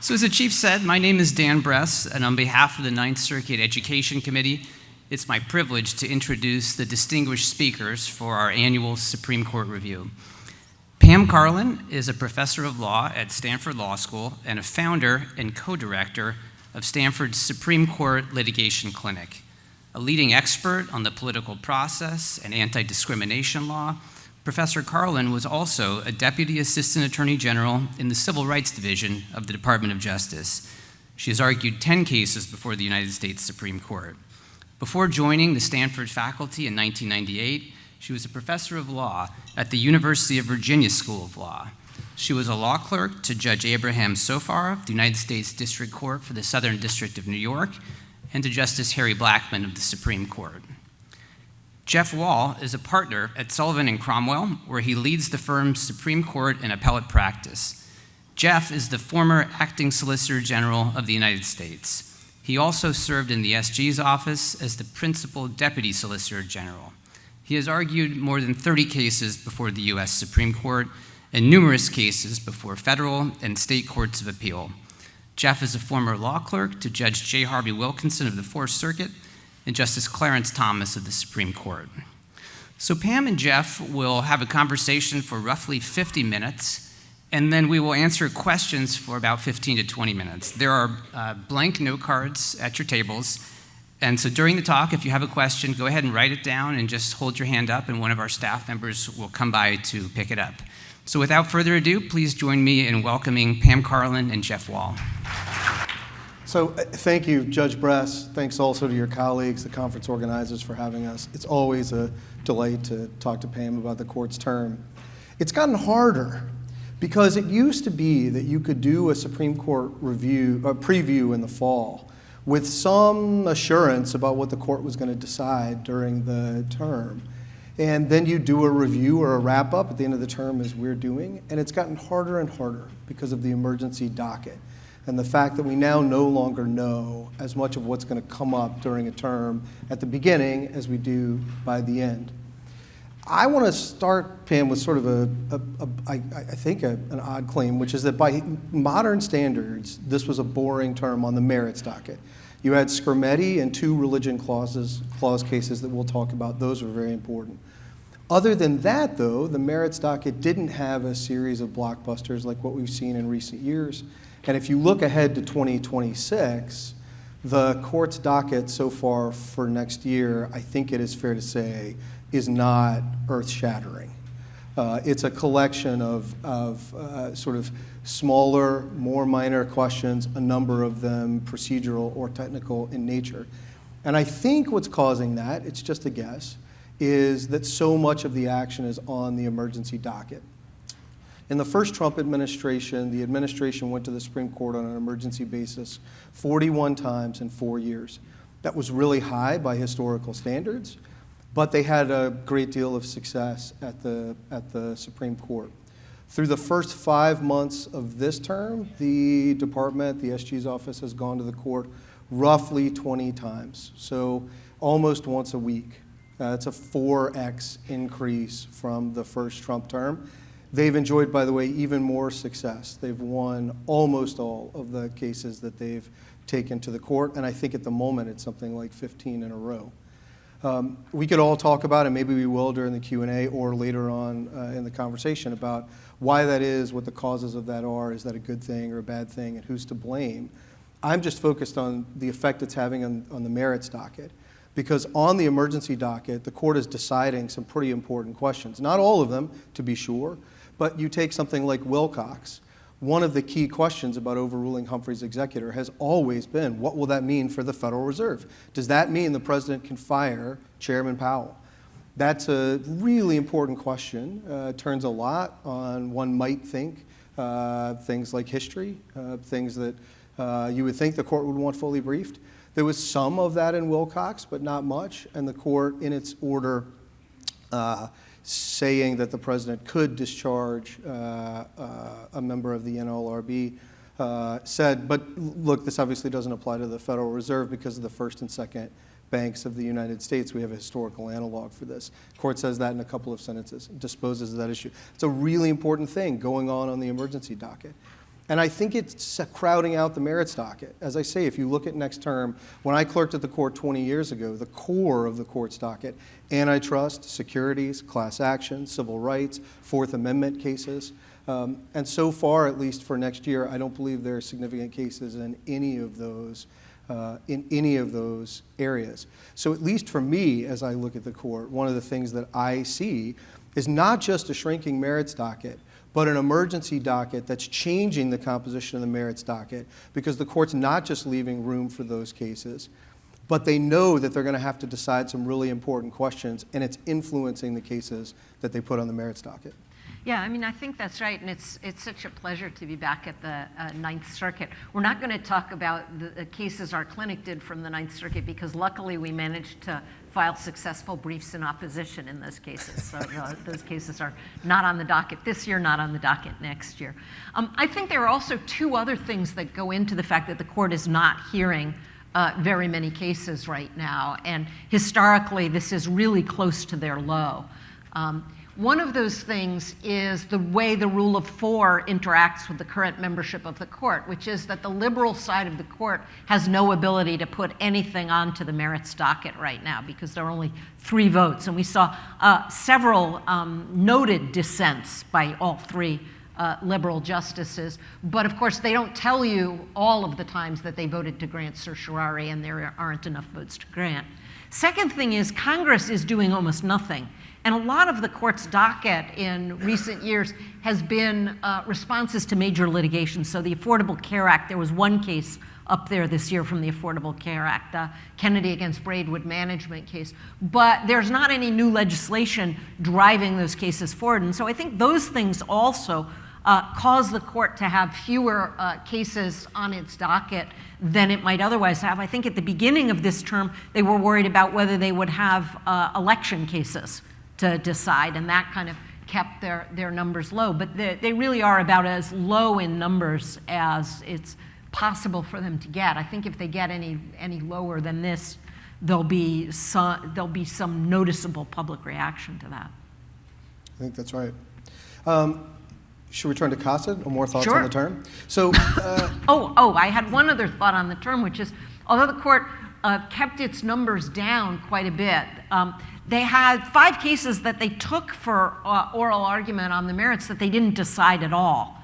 So as the Chief said, my name is Dan Bress, and on behalf of the Ninth Circuit Education Committee, it's my privilege to introduce the distinguished speakers for our annual Supreme Court review. Pam Karlan is a professor of law at Stanford Law School and a founder and co-director of Stanford's Supreme Court Litigation Clinic. A leading expert on the political process and anti-discrimination law, Professor Karlan was also a Deputy Assistant Attorney General in the Civil Rights Division of the Department of Justice. She has argued 10 cases before the United States Supreme Court. Before joining the Stanford faculty in 1998, she was a professor of law at the University of Virginia School of Law. She was a law clerk to Judge Abraham Sofar of the United States District Court for the Southern District of New York and to Justice Harry Blackmun of the Supreme Court. Jeff Wall is a partner at Sullivan Cromwell, where he leads the firm's Supreme Court and Appellate practice. Jeff is the former acting Solicitor General of the United States. He also served in the SG's office as the principal Deputy Solicitor General. He has argued more than 30 cases before the U.S. Supreme Court and numerous cases before federal and state courts of appeal. Jeff is a former law clerk to Judge J. Harvey Wilkinson of the Fourth Circuit and Justice Clarence Thomas of the Supreme Court. So Pam and Jeff will have a conversation for roughly 50 minutes, and then we will answer questions for about 15 to 20 minutes. There are blank note cards at your tables, and so during the talk, if you have a question, go ahead and write it down and just hold your hand up, and one of our staff members will come by to pick it up. So without further ado, please join me in welcoming Pam Karlan and Jeff Wall. So thank you, Judge Bress. Thanks also to your colleagues, the conference organizers, for having us. It's always a delight to talk to Pam about the court's term. It's gotten harder because it used to be that you could do a Supreme Court preview in the fall with some assurance about what the court was going to decide during the term. And then you do a review or a wrap-up at the end of the term, as we're doing. And it's gotten harder and harder because of the emergency docket and the fact that we now no longer know as much of what's going to come up during a term at the beginning as we do by the end. I want to start, Pam, with sort of I think an odd claim, which is that by modern standards, this was a boring term on the merits docket. You had Scrimeti and 2 religion clause cases that we'll talk about. Those were very important. Other than that, though, the merits docket didn't have a series of blockbusters like what we've seen in recent years. And if you look ahead to 2026, the court's docket so far for next year, I think it is fair to say, is not earth-shattering. It's a collection of sort of smaller, more minor questions, a number of them procedural or technical in nature. And I think what's causing that, it's just a guess, is that so much of the action is on the emergency docket. In the first Trump administration, the administration went to the Supreme Court on an emergency basis 41 times in 4 years. That was really high by historical standards, but they had a great deal of success at the Supreme Court. Through the first 5 months of this term, the department, the SG's office, has gone to the court roughly 20 times, so almost once a week. It's a 4x increase from the first Trump term. They've enjoyed, by the way, even more success. They've won almost all of the cases that they've taken to the court, and I think at the moment it's something like 15 in a row. We could all talk about, and maybe we will during the Q&A or later on in the conversation, about why that is, what the causes of that are, is that a good thing or a bad thing, and who's to blame. I'm just focused on the effect it's having on the merits docket. Because on the emergency docket, the court is deciding some pretty important questions. Not all of them, to be sure, but you take something like Wilcox. One of the key questions about overruling Humphrey's executor has always been, what will that mean for the Federal Reserve? Does that mean the president can fire Chairman Powell? That's a really important question. Turns a lot on, one might think, things like history, things that you would think the court would want fully briefed. There was some of that in Wilcox, but not much, and the court, in its order, saying that the president could discharge a member of the NLRB, said, but look, this obviously doesn't apply to the Federal Reserve because of the first and second banks of the United States. We have a historical analog for this. The court says that in a couple of sentences, disposes of that issue. It's a really important thing going on the emergency docket. And I think it's crowding out the merits docket. As I say, if you look at next term, when I clerked at the court 20 years ago, the core of the court's docket, antitrust, securities, class action, civil rights, Fourth Amendment cases. And so far, at least for next year, I don't believe there are significant cases in any of those areas. So at least for me, as I look at the court, one of the things that I see is not just a shrinking merits docket, but an emergency docket that's changing the composition of the merits docket, because the court's not just leaving room for those cases, but they know that they're going to have to decide some really important questions, and it's influencing the cases that they put on the merits docket. Yeah, I mean, I think that's right, and it's such a pleasure to be back at the Ninth Circuit. We're not going to talk about the cases our clinic did from the Ninth Circuit, because luckily we managed to file successful briefs in opposition in those cases. So those cases are not on the docket this year, not on the docket next year. I think there are also two other things that go into the fact that the court is not hearing very many cases right now, and historically this is really close to their low. One of those things is the way the rule of 4 interacts with the current membership of the court, which is that the liberal side of the court has no ability to put anything onto the merits docket right now because there are only 3 votes. And we saw several noted dissents by all 3 liberal justices. But of course, they don't tell you all of the times that they voted to grant certiorari and there aren't enough votes to grant. Second thing is Congress is doing almost nothing. And a lot of the court's docket in recent years has been responses to major litigation. So the Affordable Care Act, there was one case up there this year from the Affordable Care Act, Kennedy against Braidwood management case. But there's not any new legislation driving those cases forward. And so I think those things also cause the court to have fewer cases on its docket than it might otherwise have. I think at the beginning of this term, they were worried about whether they would have election cases to decide, and that kind of kept their numbers low. But they really are about as low in numbers as it's possible for them to get. I think if they get any lower than this, there'll be some noticeable public reaction to that. I think that's right. Should we turn to CASA? Or more thoughts Sure. on the term? So, I had one other thought on the term, which is, although the court kept its numbers down quite a bit, they had 5 cases that they took for oral argument on the merits that they didn't decide at all.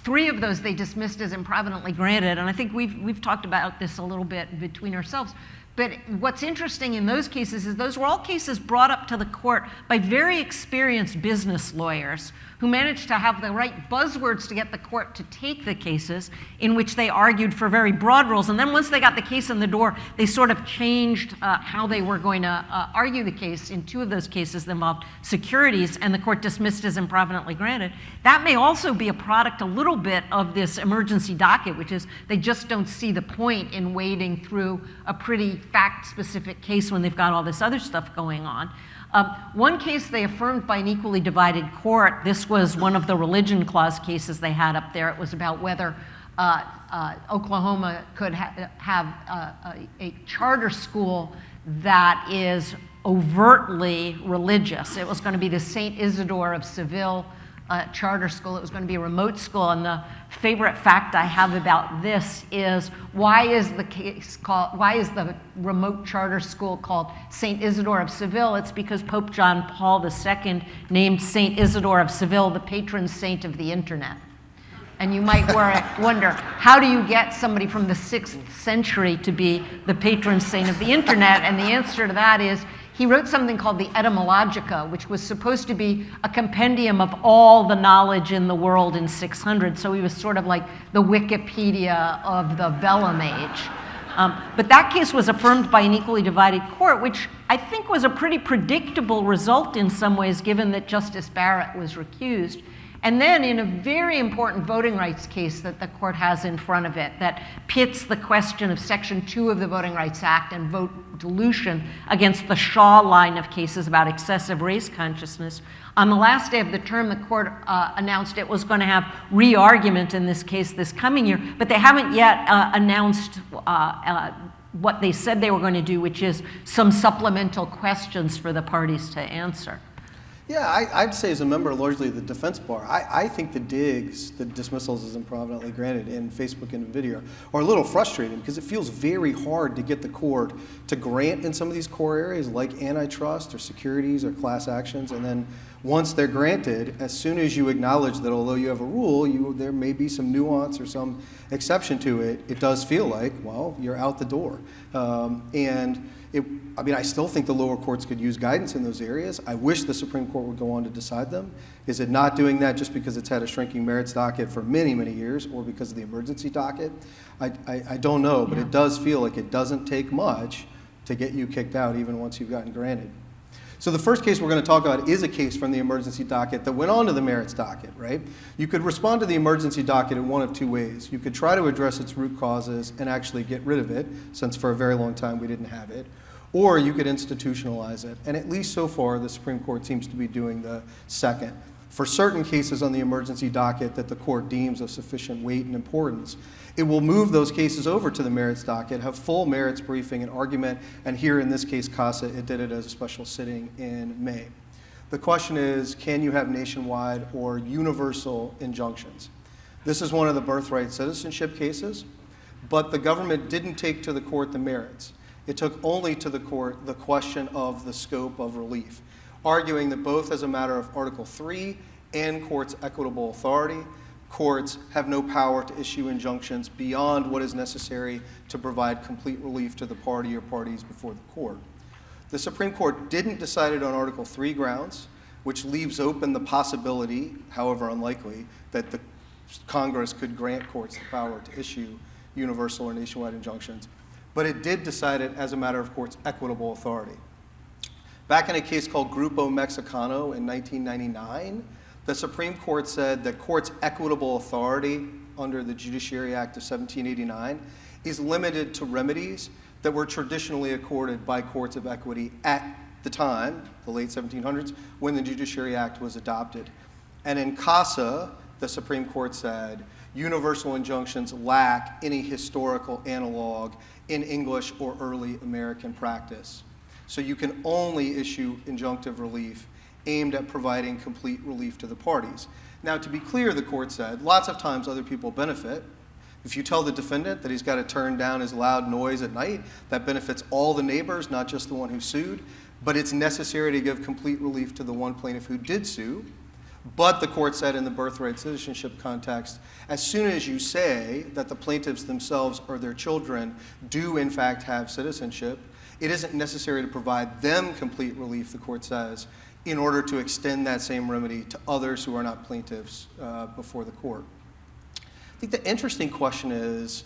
3 of those they dismissed as improvidently granted, and I think we've talked about this a little bit between ourselves. But what's interesting in those cases is those were all cases brought up to the court by very experienced business lawyers who managed to have the right buzzwords to get the court to take the cases, in which they argued for very broad rules. And then once they got the case in the door, they sort of changed how they were going to argue the case. In 2 of those cases that involved securities, and the court dismissed as improvidently granted. That may also be a product a little bit of this emergency docket, which is they just don't see the point in wading through a pretty fact-specific case when they've got all this other stuff going on. One case they affirmed by an equally divided court. This was one of the religion clause cases they had up there. It was about whether Oklahoma could have a charter school that is overtly religious. It was going to be the St. Isidore of Seville charter school. It was going to be a remote school. And the favorite fact I have about this is, why is the remote charter school called St. Isidore of Seville? It's because Pope John Paul II named St. Isidore of Seville the patron saint of the internet. And you might wonder, how do you get somebody from the 6th century to be the patron saint of the internet? And the answer to that is, he wrote something called the Etymologica, which was supposed to be a compendium of all the knowledge in the world in 600. So he was sort of like the Wikipedia of the Vellum Age. But that case was affirmed by an equally divided court, which I think was a pretty predictable result in some ways, given that Justice Barrett was recused. And then in a very important voting rights case that the court has in front of it that pits the question of Section 2 of the Voting Rights Act and vote dilution against the Shaw line of cases about excessive race consciousness, on the last day of the term, the court announced it was going to have re-argument in this case this coming year, but they haven't yet announced what they said they were going to do, which is some supplemental questions for the parties to answer. Yeah, I'd say as a member largely of the defense bar, I think the digs, the dismissals as improvidently granted in Facebook and video are a little frustrating because it feels very hard to get the court to grant in some of these core areas like antitrust or securities or class actions, and then once they're granted, as soon as you acknowledge that although you have a rule, there may be some nuance or some exception to it, it does feel like, well, you're out the door. I still think the lower courts could use guidance in those areas. I wish the Supreme Court would go on to decide them. Is it not doing that just because it's had a shrinking merits docket for many, many years, or because of the emergency docket? I don't know, but it does feel like it doesn't take much to get you kicked out even once you've gotten granted. So the first case we're going to talk about is a case from the emergency docket that went on to the merits docket, right? You could respond to the emergency docket in one of two ways. You could try to address its root causes and actually get rid of it, since for a very long time we didn't have it. Or you could institutionalize it. And at least so far, the Supreme Court seems to be doing the second. For certain cases on the emergency docket that the court deems of sufficient weight and importance, it will move those cases over to the merits docket, have full merits briefing and argument, and here in this case, CASA, it did it as a special sitting in May. The question is, can you have nationwide or universal injunctions? This is one of the birthright citizenship cases, but the government didn't take to the court the merits. It took only to the court the question of the scope of relief, arguing that both as a matter of Article 3 and courts' equitable authority, courts have no power to issue injunctions beyond what is necessary to provide complete relief to the party or parties before the court. The Supreme Court didn't decide it on Article 3 grounds, which leaves open the possibility, however unlikely, that the Congress could grant courts the power to issue universal or nationwide injunctions. But it did decide it as a matter of court's equitable authority. Back in a case called Grupo Mexicano in 1999, the Supreme Court said that courts' equitable authority under the Judiciary Act of 1789 is limited to remedies that were traditionally accorded by courts of equity at the time, the late 1700s, when the Judiciary Act was adopted. And in CASA, the Supreme Court said, universal injunctions lack any historical analog in English or early American practice. So you can only issue injunctive relief aimed at providing complete relief to the parties. Now, to be clear, the court said, lots of times other people benefit. If you tell the defendant that he's got to turn down his loud noise at night, that benefits all the neighbors, not just the one who sued. But it's necessary to give complete relief to the one plaintiff who did sue. But the court said in the birthright citizenship context, as soon as you say that the plaintiffs themselves or their children do in fact have citizenship, it isn't necessary to provide them complete relief, the court says, in order to extend that same remedy to others who are not plaintiffs before the court. I think the interesting question is,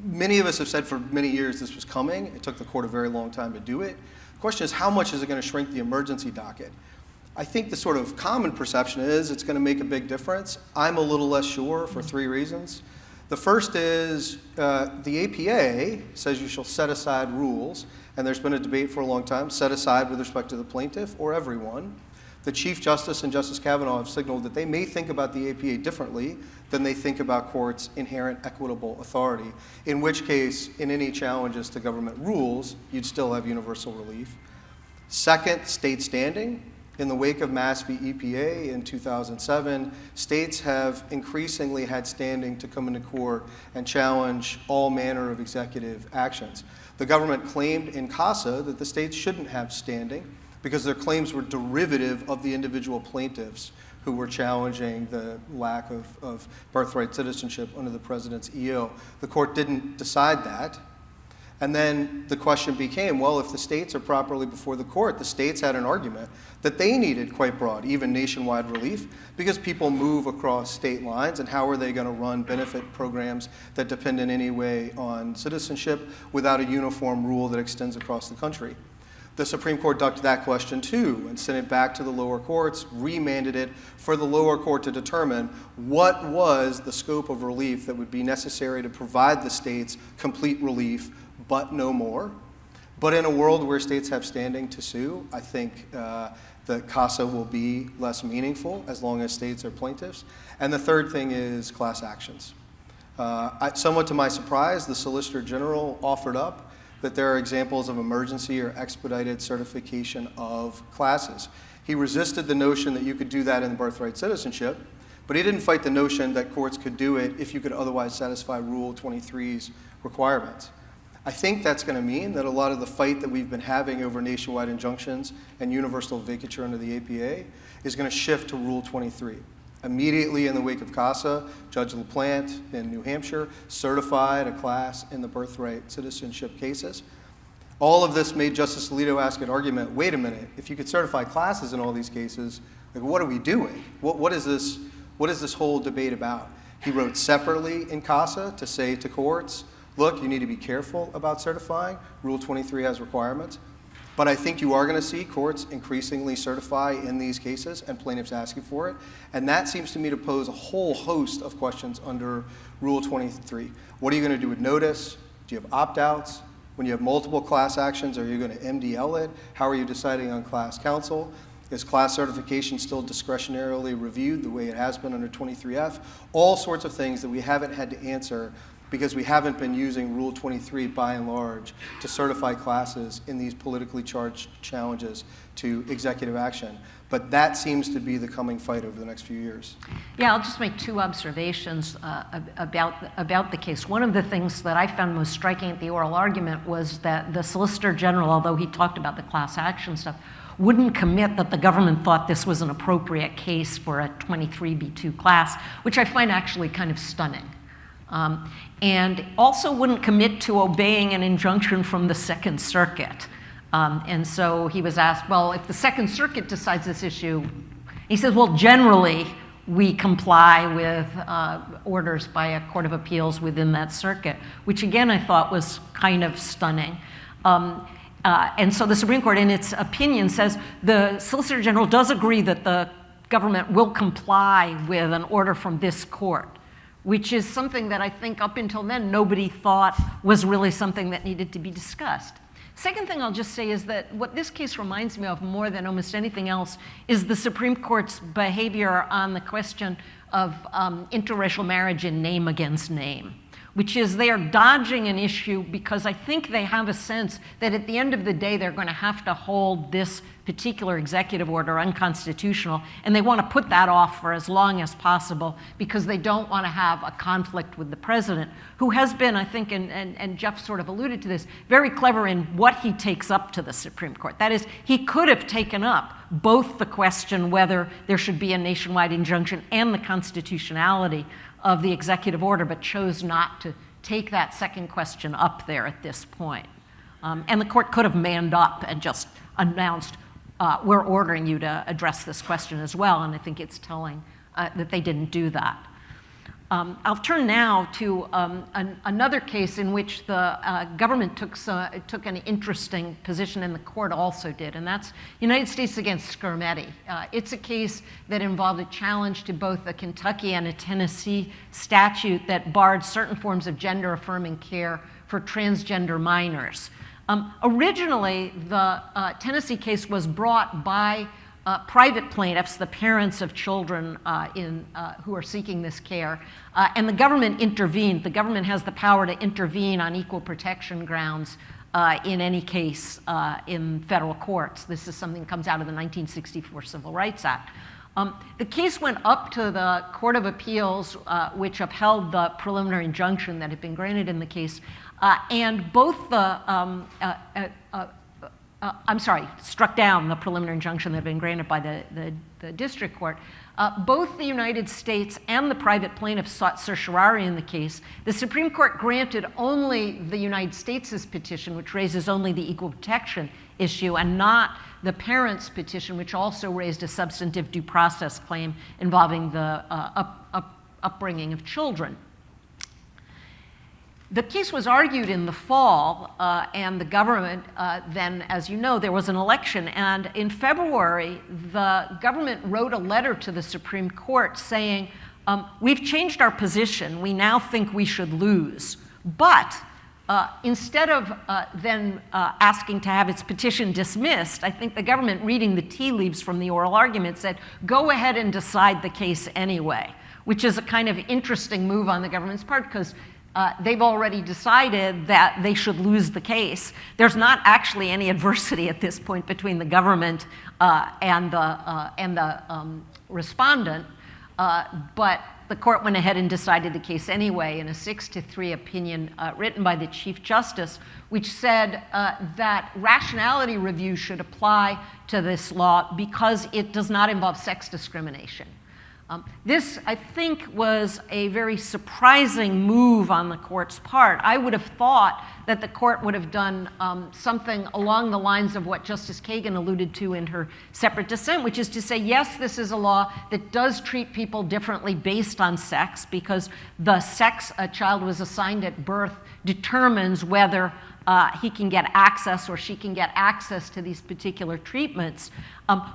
many of us have said for many years this was coming. It took the court a very long time to do it. The question is, how much is it going to shrink the emergency docket? I think the sort of common perception is it's going to make a big difference. I'm a little less sure for three reasons. The first is the APA says you shall set aside rules, and there's been a debate for a long time, set aside with respect to the plaintiff or everyone. The Chief Justice and Justice Kavanaugh have signaled that they may think about the APA differently than they think about courts' inherent equitable authority, in which case, in any challenges to government rules, you'd still have universal relief. Second, state standing. In the wake of Mass v. EPA in 2007, states have increasingly had standing to come into court and challenge all manner of executive actions. The government claimed in CASA that the states shouldn't have standing because their claims were derivative of the individual plaintiffs who were challenging the lack of birthright citizenship under the president's EO. The court didn't decide that. And then the question became, well, if the states are properly before the court, the states had an argument that they needed quite broad, even nationwide relief, because people move across state lines, and how are they going to run benefit programs that depend in any way on citizenship without a uniform rule that extends across the country? The Supreme Court ducked that question too and sent it back to the lower courts, remanded it for the lower court to determine what was the scope of relief that would be necessary to provide the states complete relief, but no more. But in a world where states have standing to sue, I think the CASA will be less meaningful as long as states are plaintiffs. And the third thing is class actions. Somewhat to my surprise, the Solicitor General offered up that there are examples of emergency or expedited certification of classes. He resisted the notion that you could do that in birthright citizenship, but he didn't fight the notion that courts could do it if you could otherwise satisfy Rule 23's requirements. I think that's going to mean that a lot of the fight that we've been having over nationwide injunctions and universal vacatur under the APA is going to shift to Rule 23. Immediately in the wake of CASA, Judge LaPlante in New Hampshire certified a class in the birthright citizenship cases. All of this made Justice Alito ask an argument, wait a minute, if you could certify classes in all these cases, like, what are we doing? What is this whole debate about? He wrote separately in CASA to say to courts, look, you need to be careful about certifying. Rule 23 has requirements. But I think you are going to see courts increasingly certify in these cases and plaintiffs asking for it. And that seems to me to pose a whole host of questions under Rule 23. What are you going to do with notice? Do you have opt-outs? When you have multiple class actions, are you going to MDL it? How are you deciding on class counsel? Is class certification still discretionarily reviewed the way it has been under 23F? All sorts of things that we haven't had to answer because we haven't been using Rule 23 by and large to certify classes in these politically charged challenges to executive action. But that seems to be the coming fight over the next few years. Yeah, I'll just make two observations about the case. One of the things that I found most striking at the oral argument was that the Solicitor General, although he talked about the class action stuff, wouldn't commit that the government thought this was an appropriate case for a 23B2 class, which I find actually kind of stunning. And also wouldn't commit to obeying an injunction from the Second Circuit. And so he was asked, well, if the Second Circuit decides this issue, he says, well, generally we comply with orders by a court of appeals within that circuit, which again I thought was kind of stunning. And so the Supreme Court, in its opinion, says the Solicitor General does agree that the government will comply with an order from this court, which is something that I think up until then nobody thought was really something that needed to be discussed. Second thing I'll just say is that what this case reminds me of more than almost anything else is the Supreme Court's behavior on the question of interracial marriage in name against name, which is they are dodging an issue because I think they have a sense that at the end of the day they're going to have to hold this particular executive order unconstitutional, and they want to put that off for as long as possible because they don't want to have a conflict with the president, who has been, I think, and Jeff sort of alluded to this, very clever in what he takes up to the Supreme Court. That is, he could have taken up both the question whether there should be a nationwide injunction and the constitutionality of the executive order, but chose not to take that second question up there at this point. And the court could have manned up and just announced, we're ordering you to address this question as well, and I think it's telling that they didn't do that. I'll turn now to another case in which the government took an interesting position, and the court also did, and that's United States against Skermeti. It's a case that involved a challenge to both a Kentucky and a Tennessee statute that barred certain forms of gender-affirming care for transgender minors. Originally, the Tennessee case was brought by private plaintiffs, the parents of children who are seeking this care, and the government intervened. The government has the power to intervene on equal protection grounds in any case in federal courts. This is something that comes out of the 1964 Civil Rights Act. The case went up to the Court of Appeals, which upheld the preliminary injunction that had been granted in the case, and both the struck down the preliminary injunction that had been granted by the district court. Both the United States and the private plaintiffs sought certiorari in the case. The Supreme Court granted only the United States' petition, which raises only the equal protection issue, and not the parents' petition, which also raised a substantive due process claim involving the upbringing of children. The case was argued in the fall, and the government then, as you know, there was an election. And in February, the government wrote a letter to the Supreme Court saying, we've changed our position. We now think we should lose. But instead of then asking to have its petition dismissed, I think the government, reading the tea leaves from the oral argument, said, go ahead and decide the case anyway, which is a kind of interesting move on the government's part because they've already decided that they should lose the case. There's not actually any adversity at this point between the government and the respondent, but the court went ahead and decided the case anyway in a 6-3 opinion written by the Chief Justice, which said that rationality review should apply to this law because it does not involve sex discrimination. This, I think, was a very surprising move on the court's part. I would have thought that the court would have done something along the lines of what Justice Kagan alluded to in her separate dissent, which is to say, yes, this is a law that does treat people differently based on sex, because the sex a child was assigned at birth determines whether he can get access or she can get access to these particular treatments,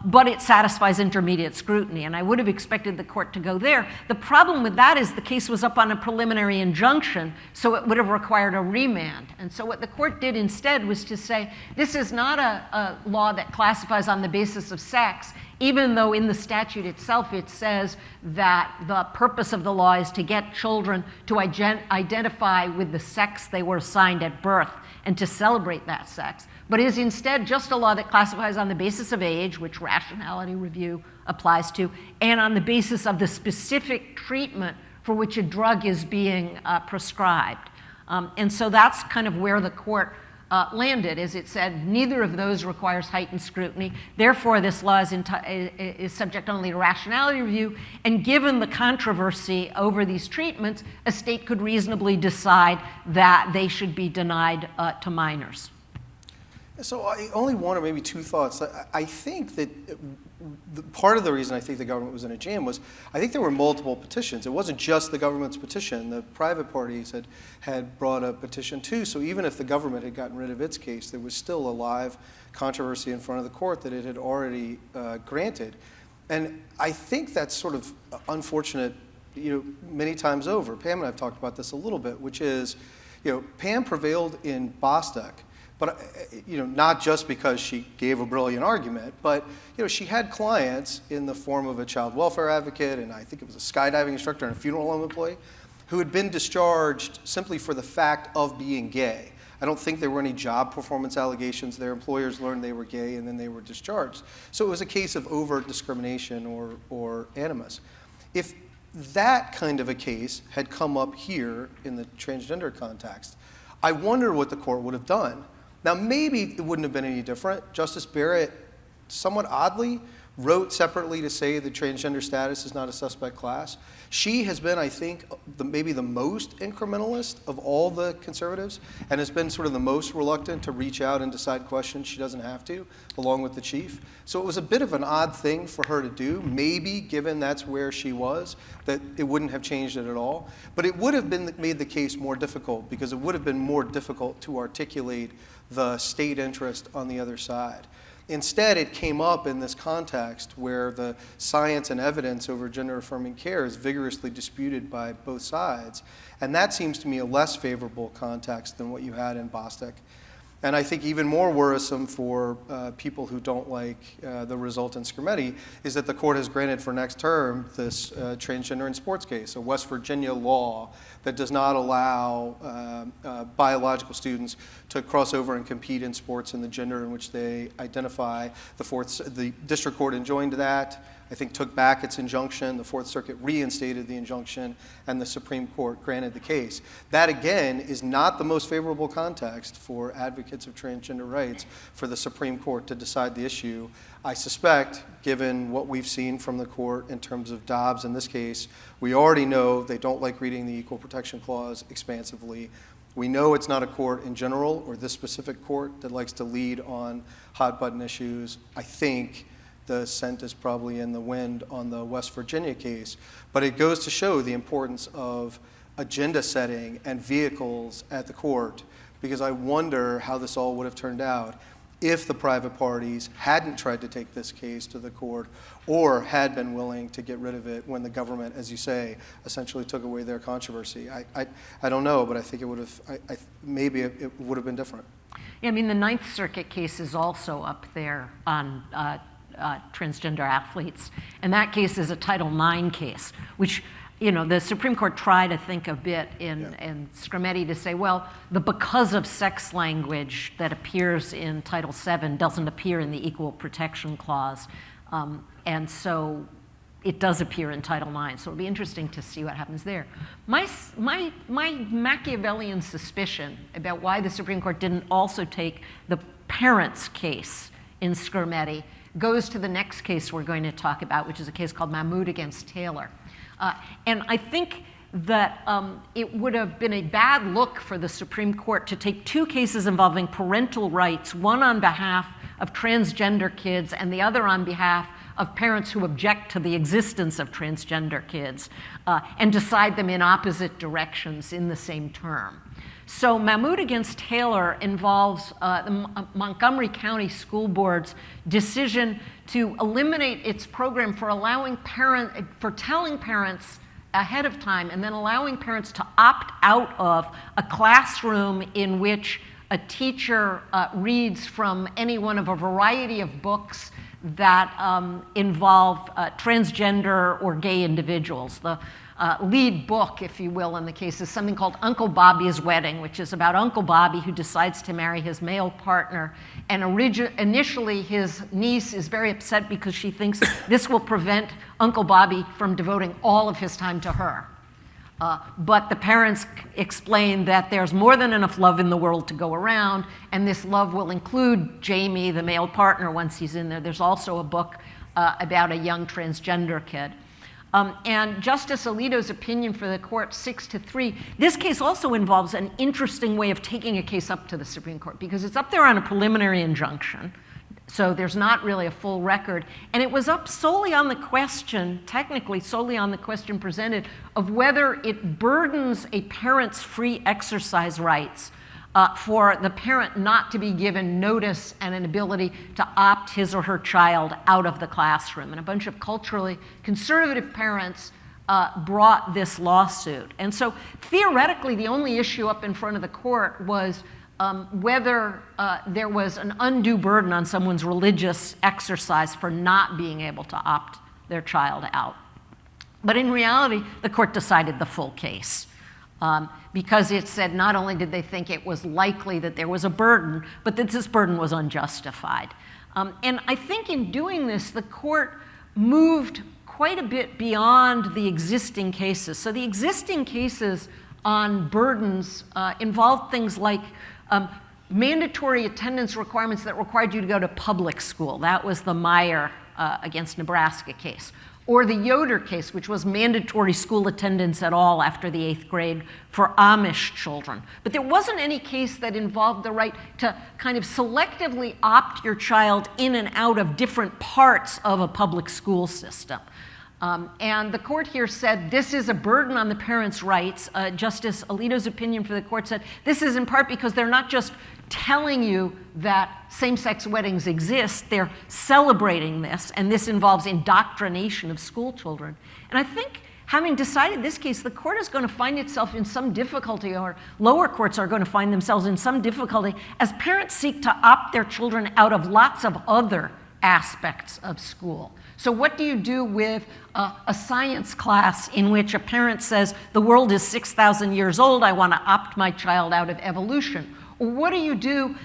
but it satisfies intermediate scrutiny, and I would have expected the court to go there. The problem with that is the case was up on a preliminary injunction, so it would have required a remand. And so what the court did instead was to say, this is not a law that classifies on the basis of sex, even though in the statute itself it says that the purpose of the law is to get children to identify with the sex they were assigned at birth and to celebrate that sex, but is instead just a law that classifies on the basis of age, which rationality review applies to, and on the basis of the specific treatment for which a drug is being prescribed. And so that's kind of where the court landed, is it said neither of those requires heightened scrutiny, therefore this law is subject only to rationality review, and given the controversy over these treatments, a state could reasonably decide that they should be denied to minors. So I only one or maybe two thoughts. I think that part of the reason I think the government was in a jam was I think there were multiple petitions. It wasn't just the government's petition. The private parties had brought a petition too. So even if the government had gotten rid of its case, there was still a live controversy in front of the court that it had already granted. And I think that's sort of unfortunate, many times over. Pam and I have talked about this a little bit, which is, Pam prevailed in Bostock. But not just because she gave a brilliant argument, but she had clients in the form of a child welfare advocate, and I think it was a skydiving instructor and a funeral home employee, who had been discharged simply for the fact of being gay. I don't think there were any job performance allegations. Their employers learned they were gay, and then they were discharged. So it was a case of overt discrimination or animus. If that kind of a case had come up here in the transgender context, I wonder what the court would have done. Now, maybe it wouldn't have been any different. Justice Barrett, somewhat oddly, wrote separately to say that transgender status is not a suspect class. She has been, I think, maybe the most incrementalist of all the conservatives, and has been sort of the most reluctant to reach out and decide questions she doesn't have to, along with the chief. So it was a bit of an odd thing for her to do, maybe given that's where she was, that it wouldn't have changed it at all. But it would have made the case more difficult, because it would have been more difficult to articulate the state interest on the other side. Instead, it came up in this context where the science and evidence over gender-affirming care is vigorously disputed by both sides. And that seems to me a less favorable context than what you had in Bostock. And I think even more worrisome for people who don't like the result in Scarametti is that the court has granted for next term this transgender in sports case, a West Virginia law that does not allow biological students to cross over and compete in sports in the gender in which they identify. The district court enjoined that, I think took back its injunction, the Fourth Circuit reinstated the injunction, and the Supreme Court granted the case. That, again, is not the most favorable context for advocates of transgender rights for the Supreme Court to decide the issue. I suspect, given what we've seen from the court in terms of Dobbs in this case, we already know they don't like reading the Equal Protection Clause expansively. We know it's not a court in general, or this specific court, that likes to lead on hot-button issues. I think the scent is probably in the wind on the West Virginia case, but it goes to show the importance of agenda setting and vehicles at the court, because I wonder how this all would have turned out if the private parties hadn't tried to take this case to the court or had been willing to get rid of it when the government, as you say, essentially took away their controversy. I don't know, but I think it would have, maybe it would have been different. Yeah, I mean, the Ninth Circuit case is also up there on transgender athletes. And that case is a Title IX case, which the Supreme Court tried to think a bit in Scrimeti to say, well, the because of sex language that appears in Title VII doesn't appear in the Equal Protection Clause. And so it does appear in Title IX. So it'll be interesting to see what happens there. My Machiavellian suspicion about why the Supreme Court didn't also take the parents' case in Scrimeti goes to the next case we're going to talk about, which is a case called Mahmoud against Taylor. And I think that it would have been a bad look for the Supreme Court to take two cases involving parental rights, one on behalf of transgender kids and the other on behalf of parents who object to the existence of transgender kids, and decide them in opposite directions in the same term. So Mahmoud against Taylor involves the Montgomery County School Board's decision to eliminate its program for telling parents ahead of time and then allowing parents to opt out of a classroom in which a teacher reads from any one of a variety of books that involve transgender or gay individuals. The lead book, if you will, in the case is something called Uncle Bobby's Wedding, which is about Uncle Bobby who decides to marry his male partner. And initially, his niece is very upset because she thinks this will prevent Uncle Bobby from devoting all of his time to her. But the parents explain that there's more than enough love in the world to go around, and this love will include Jamie, the male partner, once he's in there. There's also a book about a young transgender kid. And Justice Alito's opinion for the court, 6-3, this case also involves an interesting way of taking a case up to the Supreme Court, because it's up there on a preliminary injunction. So there's not really a full record. And it was up solely on the question, technically solely on the question presented, of whether it burdens a parent's free exercise rights for the parent not to be given notice and an ability to opt his or her child out of the classroom. And a bunch of culturally conservative parents brought this lawsuit. And so theoretically, the only issue up in front of the court was whether there was an undue burden on someone's religious exercise for not being able to opt their child out. But in reality, the court decided the full case. Because it said not only did they think it was likely that there was a burden, but that this burden was unjustified. And I think in doing this, the court moved quite a bit beyond the existing cases. So the existing cases on burdens involved things like mandatory attendance requirements that required you to go to public school. That was the Meyer against Nebraska case. Or the Yoder case, which was mandatory school attendance at all after the 8th grade for Amish children. But there wasn't any case that involved the right to kind of selectively opt your child in and out of different parts of a public school system. And the court here said this is a burden on the parents' rights. Justice Alito's opinion for the court said this is in part because they're not just telling you that same-sex weddings exist, they're celebrating this, and this involves indoctrination of school children. And I think having decided this case, the court is going to find itself in some difficulty, or lower courts are going to find themselves in some difficulty as parents seek to opt their children out of lots of other aspects of school. So what do you do with a science class in which a parent says, the world is 6,000 years old, I want to opt my child out of evolution? Or what do you do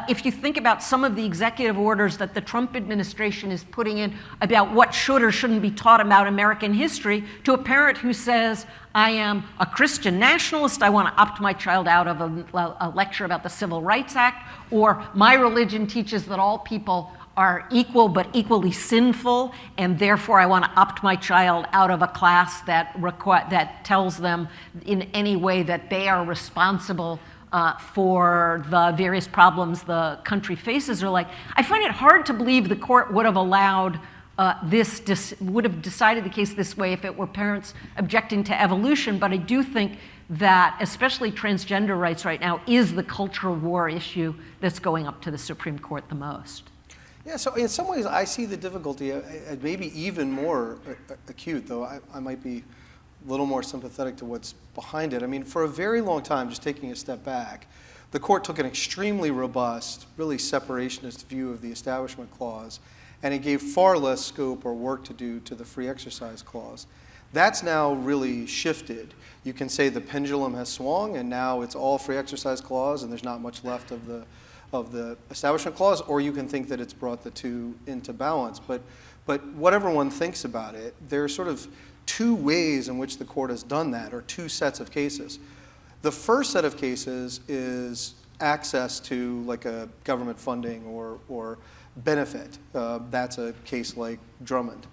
if you think about some of the executive orders that the Trump administration is putting in about what should or shouldn't be taught about American history to a parent who says, I am a Christian nationalist, I want to opt my child out of a lecture about the Civil Rights Act, or my religion teaches that all people are equal but equally sinful, and therefore I want to opt my child out of a class that tells them in any way that they are responsible for the various problems the country faces. Or like, I find it hard to believe the court would have allowed would have decided the case this way if it were parents objecting to evolution, but I do think that especially transgender rights right now is the cultural war issue that's going up to the Supreme Court the most. Yeah, so in some ways I see the difficulty, maybe even more acute, though I might be a little more sympathetic to what's behind it. I mean, for a very long time, just taking a step back, the court took an extremely robust, really separationist view of the Establishment Clause, and it gave far less scope or work to do to the Free Exercise Clause. That's now really shifted. You can say the pendulum has swung, and now it's all free exercise clause, and there's not much left of the establishment clause, or you can think that it's brought the two into balance. But whatever one thinks about it, there are sort of two ways in which the court has done that, or two sets of cases. The first set of cases is access to like a government funding or benefit. That's a case like Drummond.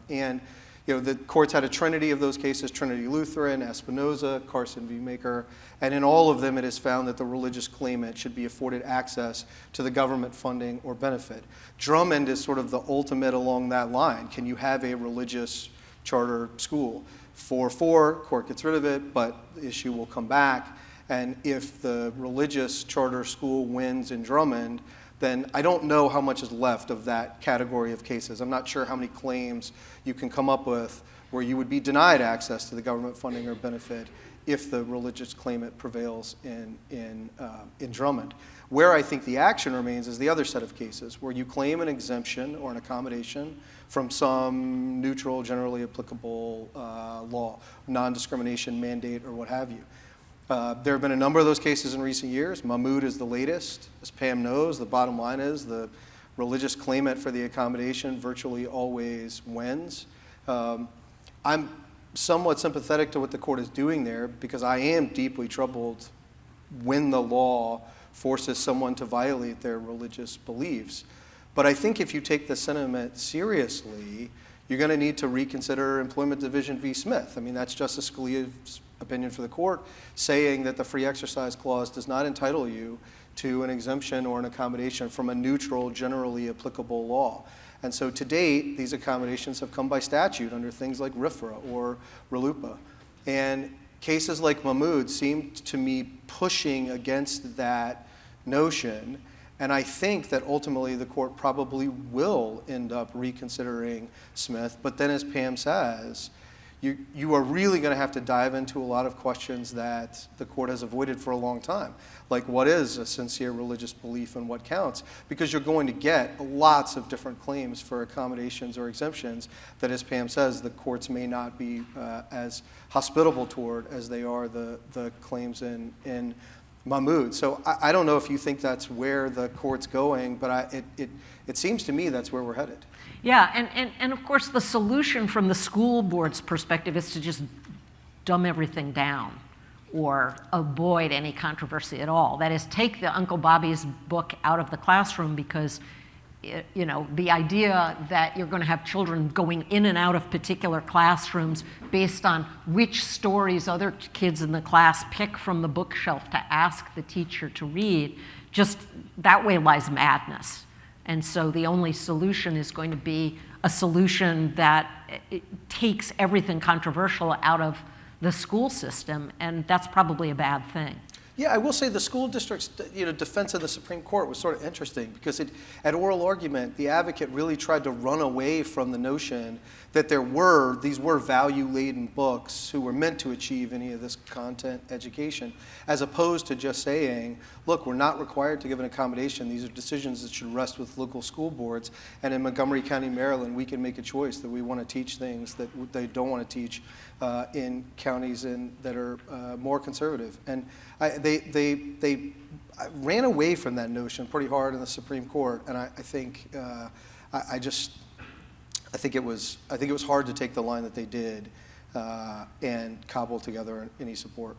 And the courts had a trinity of those cases: Trinity Lutheran, Espinoza, Carson v. Maker, and in all of them it is found that the religious claimant should be afforded access to the government funding or benefit. Drummond is sort of the ultimate along that line. Can you have a religious charter school? 4-4, court gets rid of it, but the issue will come back. And if the religious charter school wins in Drummond, then I don't know how much is left of that category of cases. I'm not sure how many claims you can come up with where you would be denied access to the government funding or benefit if the religious claimant prevails in Drummond. Where I think the action remains is the other set of cases where you claim an exemption or an accommodation from some neutral, generally applicable law, non-discrimination mandate, or what have you. There have been a number of those cases in recent years. Mahmoud is the latest. As Pam knows, the bottom line is the religious claimant for the accommodation virtually always wins. I'm somewhat sympathetic to what the court is doing there because I am deeply troubled when the law forces someone to violate their religious beliefs. But I think if you take the sentiment seriously, you're going to need to reconsider Employment Division v. Smith. I mean, that's Justice Scalia's opinion for the court, saying that the free exercise clause does not entitle you to an exemption or an accommodation from a neutral, generally applicable law. And so to date, these accommodations have come by statute under things like RFRA or RLUIPA. And cases like Mahmoud seem to me pushing against that notion. And I think that ultimately the court probably will end up reconsidering Smith. But then, as Pam says, you are really going to have to dive into a lot of questions that the court has avoided for a long time, like what is a sincere religious belief and what counts, because you're going to get lots of different claims for accommodations or exemptions that, as Pam says, the courts may not be as hospitable toward as they are the claims in Mahmoud. So I don't know if you think that's where the court's going, but it seems to me that's where we're headed. Yeah, and of course the solution from the school board's perspective is to just dumb everything down or avoid any controversy at all. That is, take the Uncle Bobby's book out of the classroom because the idea that you're going to have children going in and out of particular classrooms based on which stories other kids in the class pick from the bookshelf to ask the teacher to read, just that way lies madness. And so the only solution is going to be a solution that takes everything controversial out of the school system, and that's probably a bad thing. Yeah, I will say the school district's defense of the Supreme Court was sort of interesting because at oral argument, the advocate really tried to run away from the notion that these were value-laden books who were meant to achieve any of this content education, as opposed to just saying, look, we're not required to give an accommodation. These are decisions that should rest with local school boards. And in Montgomery County, Maryland, we can make a choice that we want to teach things that they don't want to teach in counties that are more conservative. And they ran away from that notion pretty hard in the Supreme Court, and I think it was hard to take the line that they did and cobble together any support.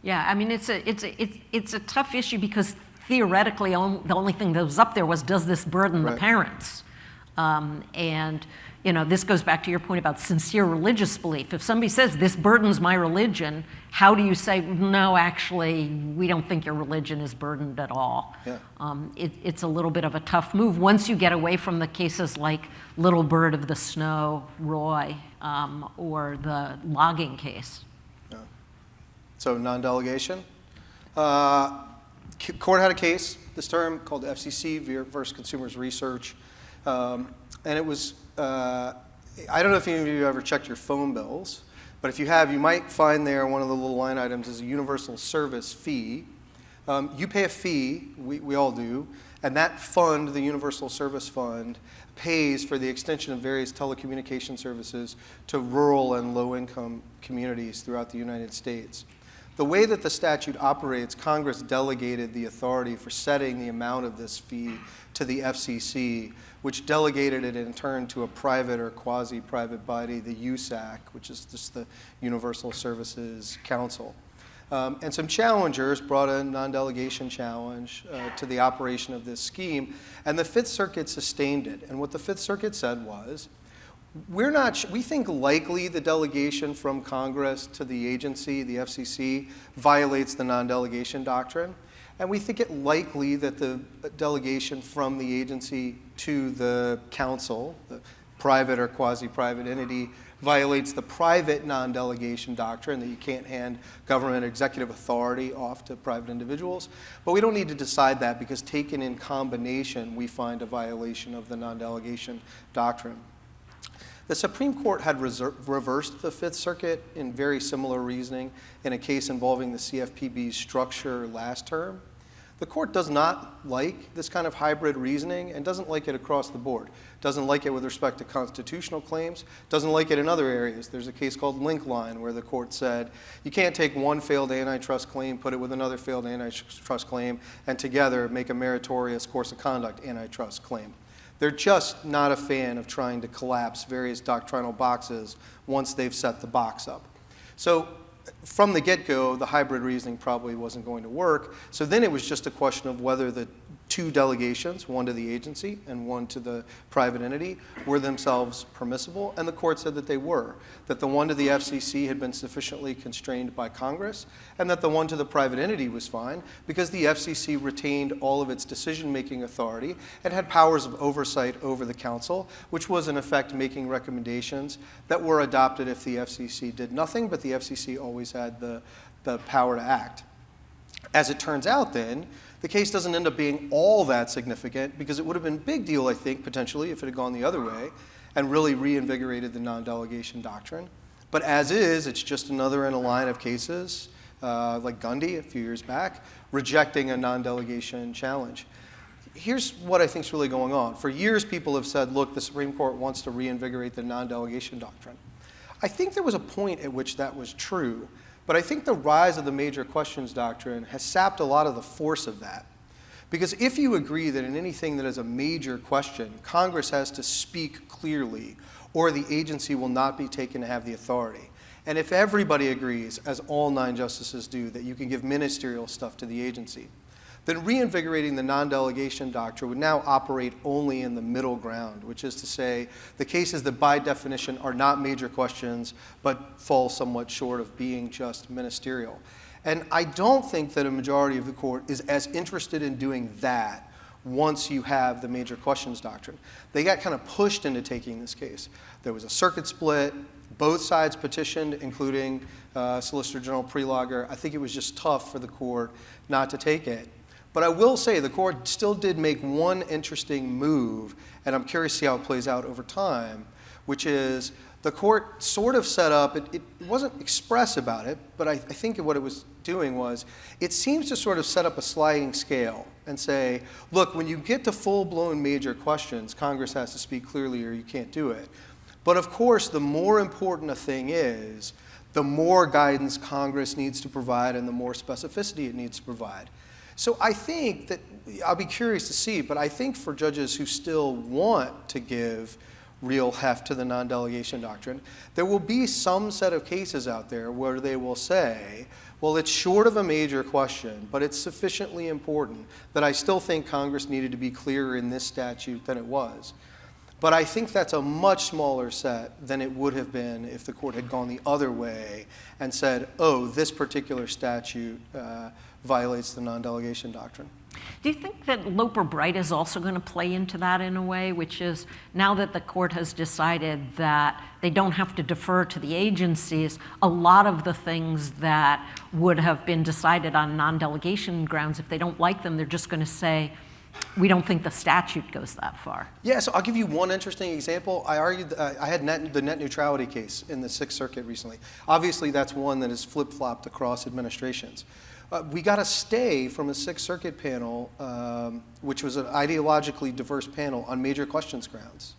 Yeah, I mean it's a tough issue because theoretically the only thing that was up there was, does this burden the parents? And this goes back to your point about sincere religious belief. If somebody says this burdens my religion, how do you say, no, actually, we don't think your religion is burdened at all? Yeah. It's a little bit of a tough move once you get away from the cases like Little Bird of the Snow, Roy, or the logging case. Yeah. So non-delegation. Court had a case this term called FCC versus Consumers Research. And it was, I don't know if any of you ever checked your phone bills, but if you have, you might find there one of the little line items is a universal service fee. You pay a fee, we all do, And that fund, the Universal Service Fund, pays for the extension of various telecommunication services to rural and low-income communities throughout the United States. The way that the statute operates, Congress delegated the authority for setting the amount of this fee to the FCC, which delegated it in turn to a private or quasi-private body, the USAC, which is just the Universal Services Council. And some challengers brought a non-delegation challenge to the operation of this scheme, and the Fifth Circuit sustained it. And what the Fifth Circuit said was, we think likely the delegation from Congress to the agency, the FCC, violates the non-delegation doctrine. And we think it likely that the delegation from the agency to the council, the private or quasi-private entity, violates the private non-delegation doctrine, that you can't hand government executive authority off to private individuals. But we don't need to decide that, because taken in combination, we find a violation of the non-delegation doctrine. The Supreme Court had reversed the Fifth Circuit in very similar reasoning in a case involving the CFPB's structure last term. The court does not like this kind of hybrid reasoning and doesn't like it across the board. Doesn't like it with respect to constitutional claims, doesn't like it in other areas. There's a case called Linkline where the court said you can't take one failed antitrust claim, put it with another failed antitrust claim, and together make a meritorious course of conduct antitrust claim. They're just not a fan of trying to collapse various doctrinal boxes once they've set the box up. So from the get-go, the hybrid reasoning probably wasn't going to work. So then it was just a question of whether the two delegations, one to the agency and one to the private entity, were themselves permissible. And the court said that they were, that the one to the FCC had been sufficiently constrained by Congress, and that the one to the private entity was fine because the FCC retained all of its decision-making authority and had powers of oversight over the council, which was in effect making recommendations that were adopted if the FCC did nothing, but the FCC always had the power to act. As it turns out then, the case doesn't end up being all that significant, because it would have been a big deal, I think, potentially, if it had gone the other way and really reinvigorated the non-delegation doctrine. But as is, it's just another in a line of cases, like Gundy a few years back, rejecting a non-delegation challenge. Here's what I think is really going on. For years, people have said, look, the Supreme Court wants to reinvigorate the non-delegation doctrine. I think there was a point at which that was true. But I think the rise of the major questions doctrine has sapped a lot of the force of that. Because if you agree that in anything that is a major question, Congress has to speak clearly, or the agency will not be taken to have the authority. And if everybody agrees, as all 9 justices do, that you can give ministerial stuff to the agency, then reinvigorating the non-delegation doctrine would now operate only in the middle ground, which is to say the cases that by definition are not major questions but fall somewhat short of being just ministerial. And I don't think that a majority of the court is as interested in doing that once you have the major questions doctrine. They got kind of pushed into taking this case. There was a circuit split. Both sides petitioned, including Solicitor General Prelogger. I think it was just tough for the court not to take it. But I will say the court still did make one interesting move, and I'm curious to see how it plays out over time, which is the court sort of set up, it wasn't express about it, but I think what it was doing was, it seems to sort of set up a sliding scale and say, look, when you get to full-blown major questions, Congress has to speak clearly or you can't do it. But of course, the more important a thing is, the more guidance Congress needs to provide and the more specificity it needs to provide. So I think that, I'll be curious to see, but I think for judges who still want to give real heft to the non-delegation doctrine, there will be some set of cases out there where they will say, well, it's short of a major question, but it's sufficiently important that I still think Congress needed to be clearer in this statute than it was. But I think that's a much smaller set than it would have been if the court had gone the other way and said, oh, this particular statute violates the non-delegation doctrine. Do you think that Loper-Bright is also going to play into that in a way, which is now that the court has decided that they don't have to defer to the agencies, a lot of the things that would have been decided on non-delegation grounds, if they don't like them, they're just going to say, we don't think the statute goes that far. Yeah, so I'll give you one interesting example. I argued, I had the net neutrality case in the Sixth Circuit recently. Obviously, that's one that is flip-flopped across administrations. We got a stay from a Sixth Circuit panel, which was an ideologically diverse panel on major questions grounds.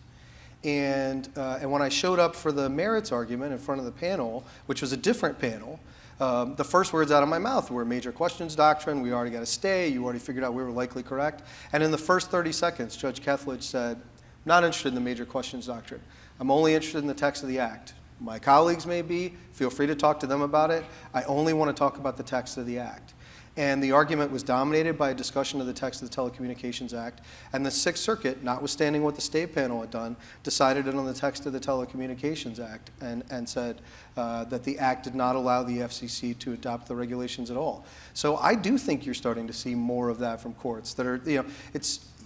And when I showed up for the merits argument in front of the panel, which was a different panel, the first words out of my mouth were major questions doctrine, we already got a stay, you already figured out we were likely correct. And in the first 30 seconds, Judge Kethledge said, I'm not interested in the major questions doctrine. I'm only interested in the text of the act. My colleagues may be, feel free to talk to them about it. I only want to talk about the text of the act. And the argument was dominated by a discussion of the text of the Telecommunications Act. And the Sixth Circuit, notwithstanding what the state panel had done, decided it on the text of the Telecommunications Act and said that the act did not allow the FCC to adopt the regulations at all. So I do think you're starting to see more of that from courts that are,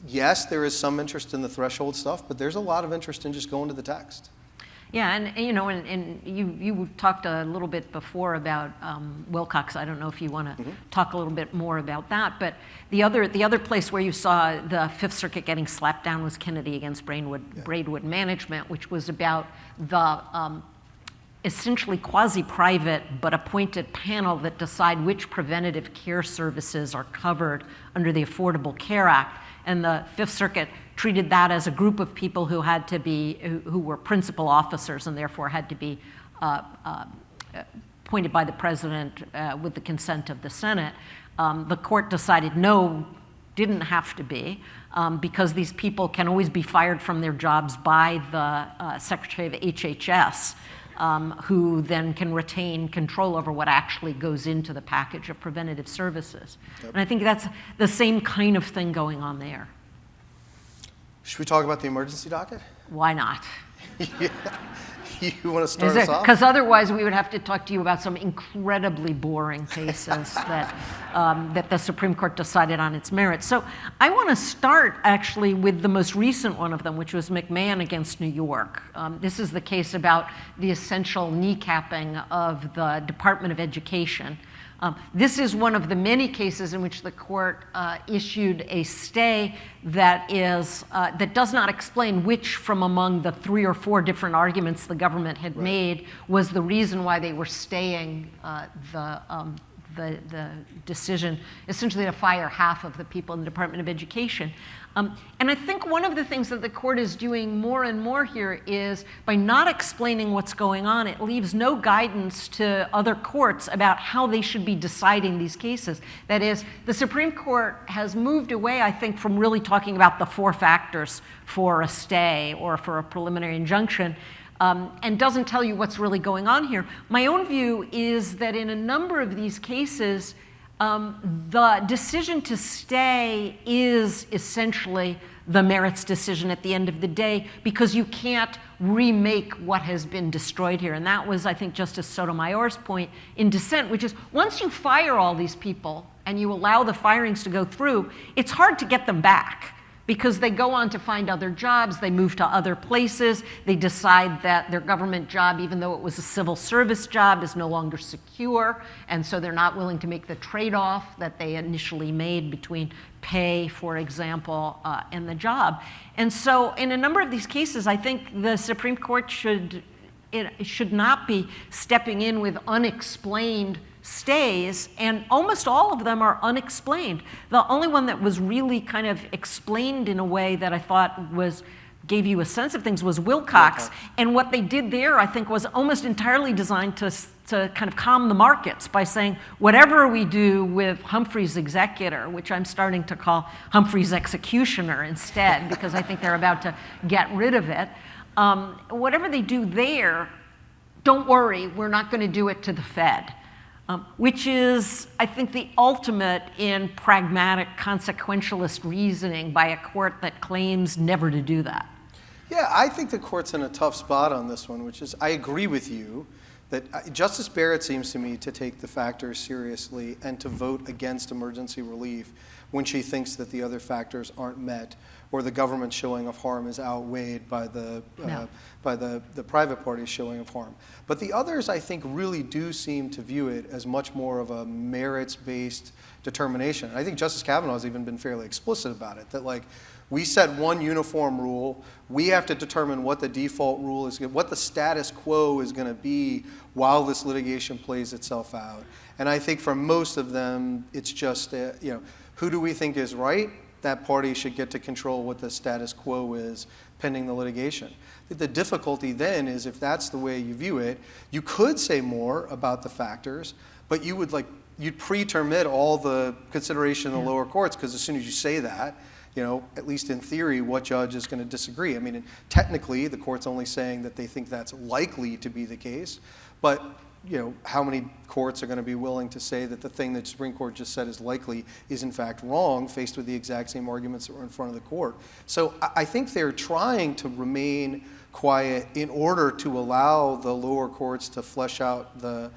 yes, there is some interest in the threshold stuff, but there's a lot of interest in just going to the text. Yeah, and you talked a little bit before about Wilcox. I don't know if you want to talk a little bit more about that, but the other place where you saw the Fifth Circuit getting slapped down was Kennedy against Braidwood Management, which was about the essentially quasi-private but appointed panel that decide which preventative care services are covered under the Affordable Care Act. And the Fifth Circuit treated that as a group of people who had to be, who were principal officers and therefore had to be appointed by the president with the consent of the Senate. The court decided no, didn't have to be, because these people can always be fired from their jobs by the Secretary of HHS, who then can retain control over what actually goes into the package of preventative services. Yep. And I think that's the same kind of thing going on there. Should we talk about the emergency docket? Why not? Yeah. You want to start us off? Because otherwise we would have to talk to you about some incredibly boring cases that the Supreme Court decided on its merits. So I want to start actually with the most recent one of them, which was McMahon against New York. This is the case about the essential kneecapping of the Department of Education. This is one of the many cases in which the court issued a stay that does not explain which from among the 3 or 4 different arguments the government had made was the reason why they were staying the decision, essentially to fire half of the people in the Department of Education. And I think one of the things that the court is doing more and more here is by not explaining what's going on, it leaves no guidance to other courts about how they should be deciding these cases. That is, the Supreme Court has moved away, I think, from really talking about the 4 factors for a stay or for a preliminary injunction, and doesn't tell you what's really going on here. My own view is that in a number of these cases, the decision to stay is essentially the merits decision at the end of the day, because you can't remake what has been destroyed here. And that was, I think, Justice Sotomayor's point in dissent, which is once you fire all these people and you allow the firings to go through, it's hard to get them back, because they go on to find other jobs, they move to other places, they decide that their government job, even though it was a civil service job, is no longer secure, and so they're not willing to make the trade-off that they initially made between pay, for example, and the job. And so in a number of these cases, I think the Supreme Court should not be stepping in with unexplained stays, and almost all of them are unexplained. The only one that was really kind of explained in a way that I thought gave you a sense of things was Wilcox. And what they did there, I think, was almost entirely designed to kind of calm the markets by saying, whatever we do with Humphrey's executor, which I'm starting to call Humphrey's executioner instead, because I think they're about to get rid of it, whatever they do there, don't worry, we're not going to do it to the Fed. Which is, I think, the ultimate in pragmatic consequentialist reasoning by a court that claims never to do that. Yeah, I think the court's in a tough spot on this one, which is, I agree with you that Justice Barrett seems to me to take the factors seriously and to vote against emergency relief when she thinks that the other factors aren't met or the government's showing of harm is outweighed by the private party's showing of harm. But the others, I think, really do seem to view it as much more of a merits-based determination. And I think Justice Kavanaugh's even been fairly explicit about it, that like, We set one uniform rule. We have to determine what the default rule is, what the status quo is going to be while this litigation plays itself out. And I think for most of them, it's just, who do we think is right? That party should get to control what the status quo is pending the litigation. The difficulty then is if that's the way you view it, you could say more about the factors, but you'd pretermit all the consideration in the lower courts, because as soon as you say that, at least in theory, what judge is going to disagree? I mean, technically, the court's only saying that they think that's likely to be the case, but how many courts are going to be willing to say that the thing that the Supreme Court just said is likely is in fact wrong, faced with the exact same arguments that were in front of the court? So I think they're trying to remain quiet in order to allow the lower courts to flesh out the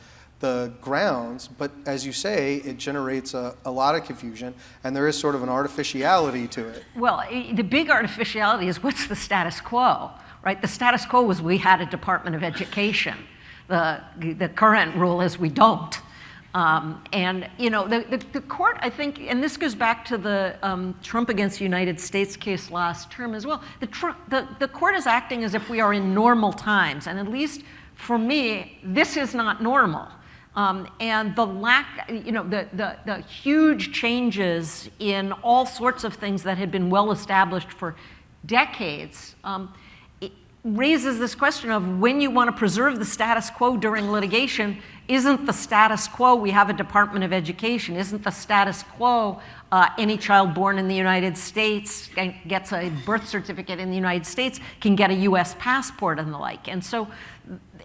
grounds, but as you say, it generates a lot of confusion, and there is sort of an artificiality to it. Well, the big artificiality is what's the status quo, right? The status quo was we had a Department of Education. The current rule is we don't. The court, I think, and this goes back to the Trump against the United States case last term as well, the court is acting as if we are in normal times, and at least for me, this is not normal. And the the huge changes in all sorts of things that had been well established for decades, it raises this question of when you want to preserve the status quo during litigation, isn't the status quo we have a Department of Education? Isn't the status quo any child born in the United States gets a birth certificate in the United States can get a US passport and the like? And so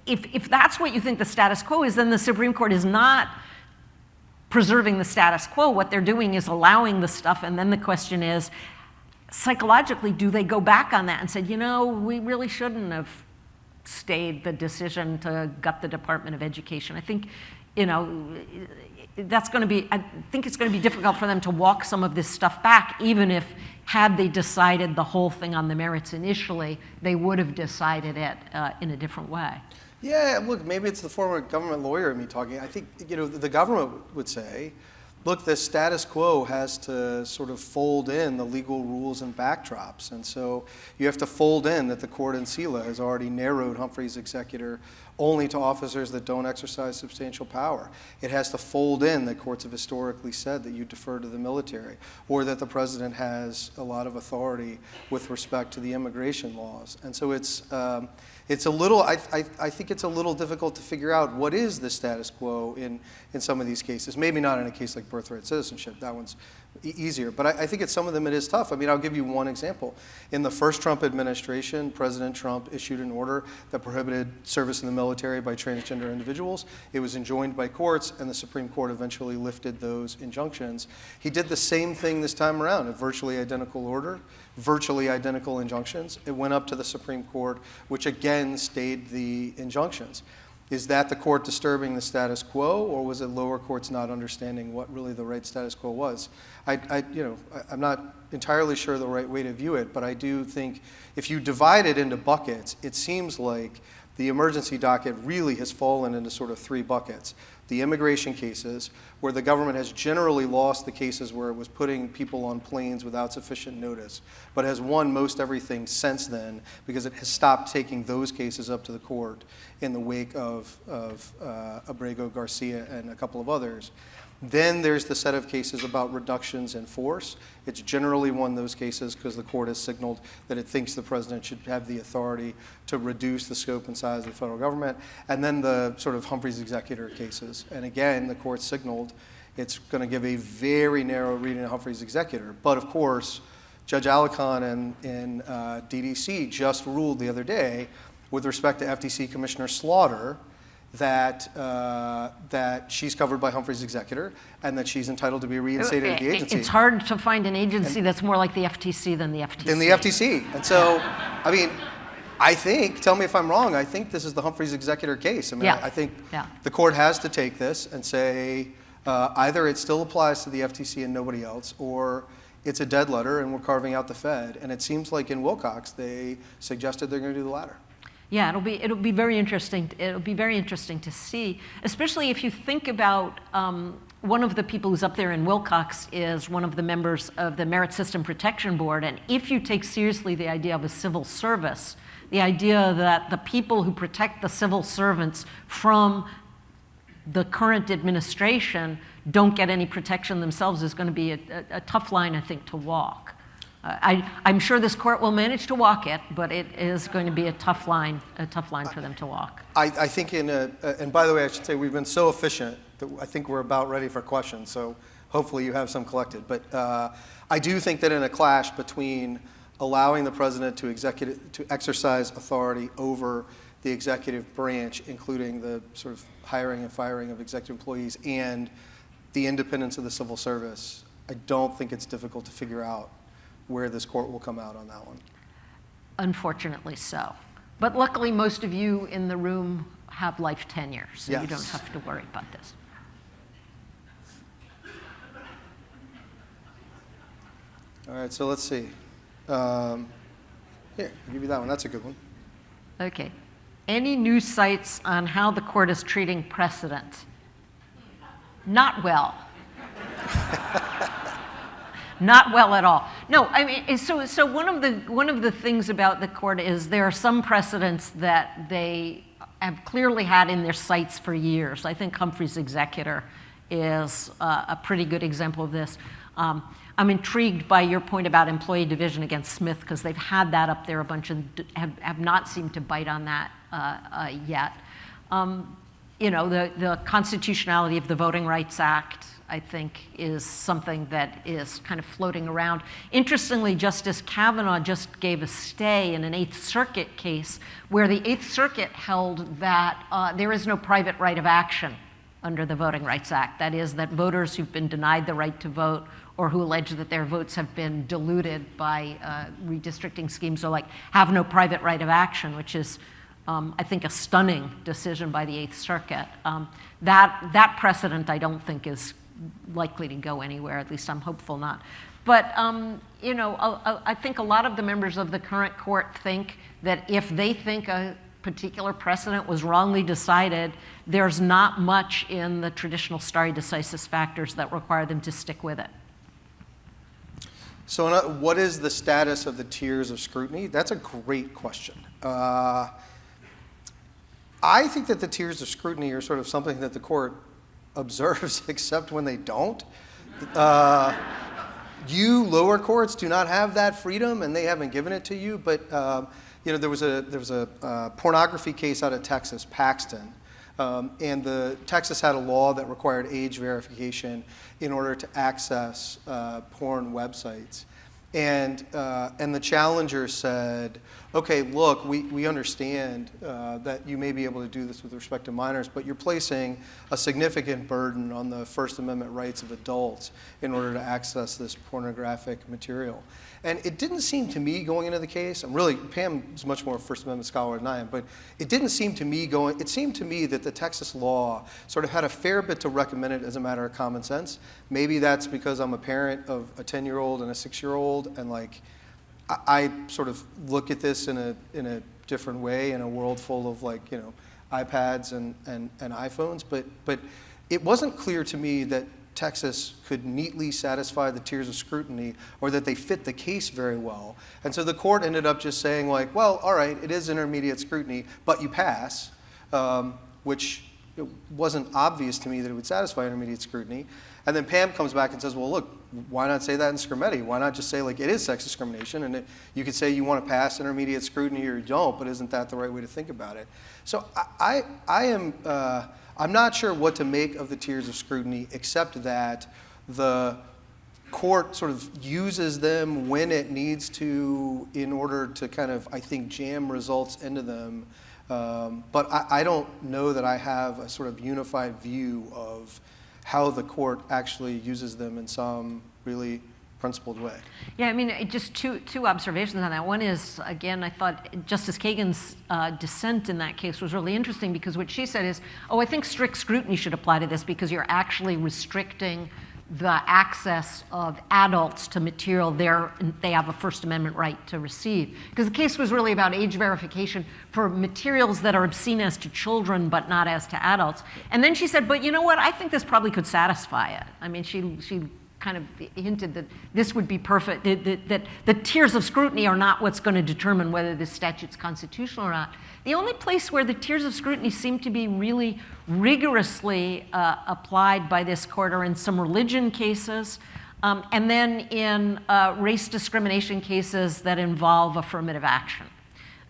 if that's what you think the status quo is, then the Supreme Court is not preserving the status quo. What they're doing is allowing the stuff, and then the question is, psychologically, do they go back on that and say, we really shouldn't have stayed the decision to gut the Department of Education? I think, that's going to be, I think it's going to be difficult for them to walk some of this stuff back, even if, had they decided the whole thing on the merits initially, they would have decided it in a different way. Yeah, look, maybe it's the former government lawyer in me talking. I think, the government would say, look, the status quo has to sort of fold in the legal rules and backdrops. And so you have to fold in that the court in Sela has already narrowed Humphrey's executor only to officers that don't exercise substantial power. It has to fold in that courts have historically said that you defer to the military, or that the president has a lot of authority with respect to the immigration laws. And so it's a little, I think it's a little difficult to figure out what is the status quo in some of these cases. Maybe not in a case like birthright citizenship, that one's easier. But I think in some of them it is tough. I mean, I'll give you one example. In the first Trump administration, President Trump issued an order that prohibited service in the military by transgender individuals. It was enjoined by courts, and the Supreme Court eventually lifted those injunctions. He did the same thing this time around, a virtually identical order, virtually identical injunctions. It went up to the Supreme Court, which again stayed the injunctions. Is that the court disturbing the status quo, or was it lower courts not understanding what really the right status quo was? I'm not entirely sure the right way to view it, but I do think if you divide it into buckets, it seems like the emergency docket really has fallen into sort of three buckets. The immigration cases, where the government has generally lost the cases where it was putting people on planes without sufficient notice, but has won most everything since then because it has stopped taking those cases up to the court in the wake of Abrego Garcia and a couple of others. Then there's the set of cases about reductions in force. It's generally won those cases because the court has signaled that it thinks the president should have the authority to reduce the scope and size of the federal government. And then the sort of Humphrey's executor cases. And again, the court signaled it's going to give a very narrow reading of Humphrey's executor. But of course, Judge Alicorn in DDC just ruled the other day with respect to FTC Commissioner Slaughter that she's covered by Humphrey's executor and that she's entitled to be reinstated at the agency. It's hard to find an agency that's more like the FTC than the FTC. Than the FTC. And so, I mean, I think, tell me if I'm wrong, I think this is the Humphrey's executor case. I mean, I think the court has to take this and say either it still applies to the FTC and nobody else, or it's a dead letter and we're carving out the Fed. And it seems like in Wilcox, they suggested they're going to do the latter. Yeah, it'll be very interesting. It'll be very interesting to see, especially if you think about one of the people who's up there in Wilcox is one of the members of the Merit System Protection Board, and if you take seriously the idea of a civil service, the idea that the people who protect the civil servants from the current administration don't get any protection themselves is going to be a tough line, I think, to walk. I'm sure this court will manage to walk it, but it is going to be a tough line for them to walk. I think and by the way, I should say we've been so efficient that I think we're about ready for questions, so hopefully you have some collected. But I do think that in a clash between allowing the president to exercise authority over the executive branch, including the sort of hiring and firing of executive employees, and the independence of the civil service, I don't think it's difficult to figure out where this court will come out on that one. Unfortunately so. But luckily, most of you in the room have life tenure, so yes. You don't have to worry about this. All right, so let's see. Here, I'll give you that one. That's a good one. Okay. Any news sites on how the court is treating precedent? Not well. Not well at all. No, I mean, so one of the things about the court is there are some precedents that they have clearly had in their sights for years. I think Humphrey's Executor is a pretty good example of this. I'm intrigued by your point about employee division against Smith, because they've had that up there a bunch and have not seemed to bite on that yet. The constitutionality of the Voting Rights Act, I think, is something that is kind of floating around. Interestingly, Justice Kavanaugh just gave a stay in an Eighth Circuit case where the Eighth Circuit held that there is no private right of action under the Voting Rights Act. That is, that voters who've been denied the right to vote or who allege that their votes have been diluted by redistricting schemes have no private right of action, which is, I think, a stunning decision by the Eighth Circuit. That precedent, I don't think, is likely to go anywhere. At least I'm hopeful not. But I think a lot of the members of the current court think that if they think a particular precedent was wrongly decided, there's not much in the traditional stare decisis factors that require them to stick with it. So what is the status of the tiers of scrutiny? That's a great question. I think that the tiers of scrutiny are sort of something that the court observes, except when they don't. You lower courts do not have that freedom, and they haven't given it to you. But there was a pornography case out of Texas, Paxton, and Texas had a law that required age verification in order to access porn websites. And the challenger said, okay, look, we understand that you may be able to do this with respect to minors, but you're placing a significant burden on the First Amendment rights of adults in order to access this pornographic material. And it didn't seem to me going into the case, Pam is much more a First Amendment scholar than I am, but it seemed to me that the Texas law sort of had a fair bit to recommend it as a matter of common sense. Maybe that's because I'm a parent of a 10-year-old and a 6-year-old, and I sort of look at this in a different way in a world full of iPads and iPhones, but it wasn't clear to me that Texas could neatly satisfy the tiers of scrutiny or that they fit the case very well. And so the court ended up just saying well, all right, it is intermediate scrutiny, but you pass, which it wasn't obvious to me that it would satisfy intermediate scrutiny. And then Pam comes back and says, well, look, why not say that in Scrimeti? Why not just say it is sex discrimination? And you could say you want to pass intermediate scrutiny or you don't, but isn't that the right way to think about it? So I'm not sure what to make of the tiers of scrutiny, except that the court sort of uses them when it needs to in order to kind of, I think, jam results into them. But I don't know that I have a sort of unified view of how the court actually uses them in some really principled way. Yeah, I mean, just two observations on that. One is, again, I thought Justice Kagan's dissent in that case was really interesting, because what she said is, I think strict scrutiny should apply to this because you're actually restricting the access of adults to material they have a First Amendment right to receive. Because the case was really about age verification for materials that are obscene as to children but not as to adults. And then she said, but you know what, I think this probably could satisfy it. I mean, she kind of hinted that this would be perfect, that the tiers of scrutiny are not what's going to determine whether this statute's constitutional or not. The only place where the tiers of scrutiny seem to be really rigorously applied by this court are in some religion cases, and then in race discrimination cases that involve affirmative action.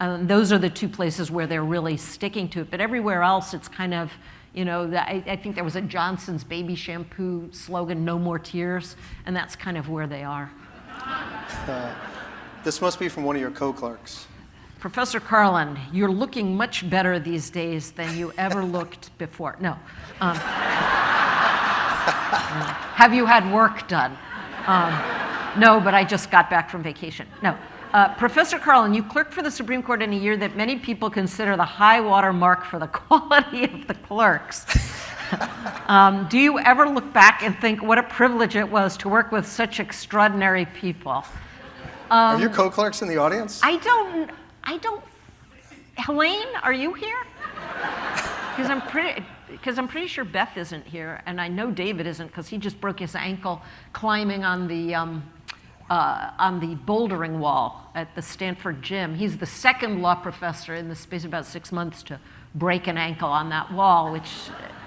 Those are the two places where they're really sticking to it. But everywhere else, it's kind of, you know, I think there was a Johnson's baby shampoo slogan, "No more tears," and that's kind of where they are. This must be from one of your co-clerks. Professor Karlan, you're looking much better these days than you ever looked before. No. Have you had work done? No, but I just got back from vacation. No. Professor Karlan, you clerked for the Supreme Court in a year that many people consider the high water mark for the quality of the clerks. Do you ever look back and think what a privilege it was to work with such extraordinary people? Are your co-clerks in the audience? I don't. Helene, are you here? Because I'm pretty sure Beth isn't here, and I know David isn't because he just broke his ankle climbing on the bouldering wall at the Stanford gym. He's the second law professor in the space of about 6 months to break an ankle on that wall, which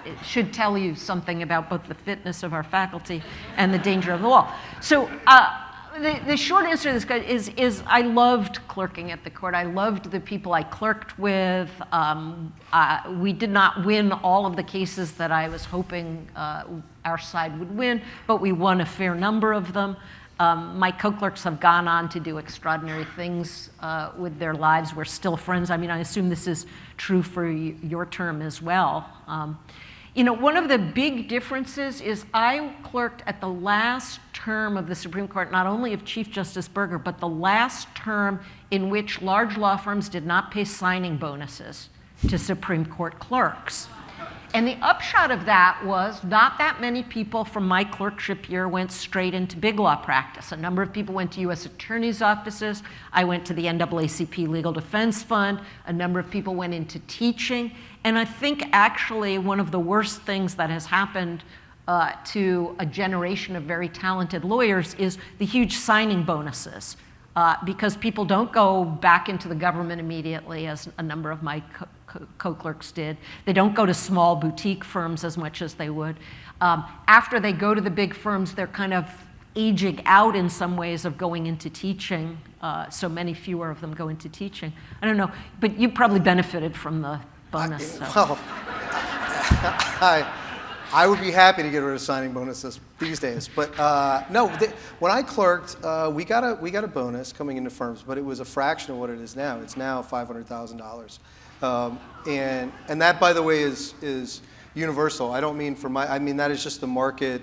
it should tell you something about both the fitness of our faculty and the danger of the wall. So the short answer to this is I loved clerking at the court. I loved the people I clerked with. We did not win all of the cases that I was hoping our side would win, but we won a fair number of them. My co-clerks have gone on to do extraordinary things with their lives. We're still friends. I mean, I assume this is true for your term as well. You know, one of the big differences is I clerked at the last term of the Supreme Court, not only of Chief Justice Burger, but the last term in which large law firms did not pay signing bonuses to Supreme Court clerks. And the upshot of that was not that many people from my clerkship year went straight into big law practice. A number of people went to U.S. attorneys' offices. I went to the NAACP Legal Defense Fund. A number of people went into teaching. And I think actually one of the worst things that has happened to a generation of very talented lawyers is the huge signing bonuses. Because people don't go back into the government immediately, as a number of my co-clerks did. They don't go to small boutique firms as much as they would. After they go to the big firms, they're kind of aging out in some ways of going into teaching. So many fewer of them go into teaching. I don't know, but you probably benefited from the bonus. Well, I would be happy to get rid of signing bonuses these days, but no. When I clerked, we got a bonus coming into firms, but it was a fraction of what it is now. It's now $500,000, and that, by the way, is universal. I don't mean I mean that is just the market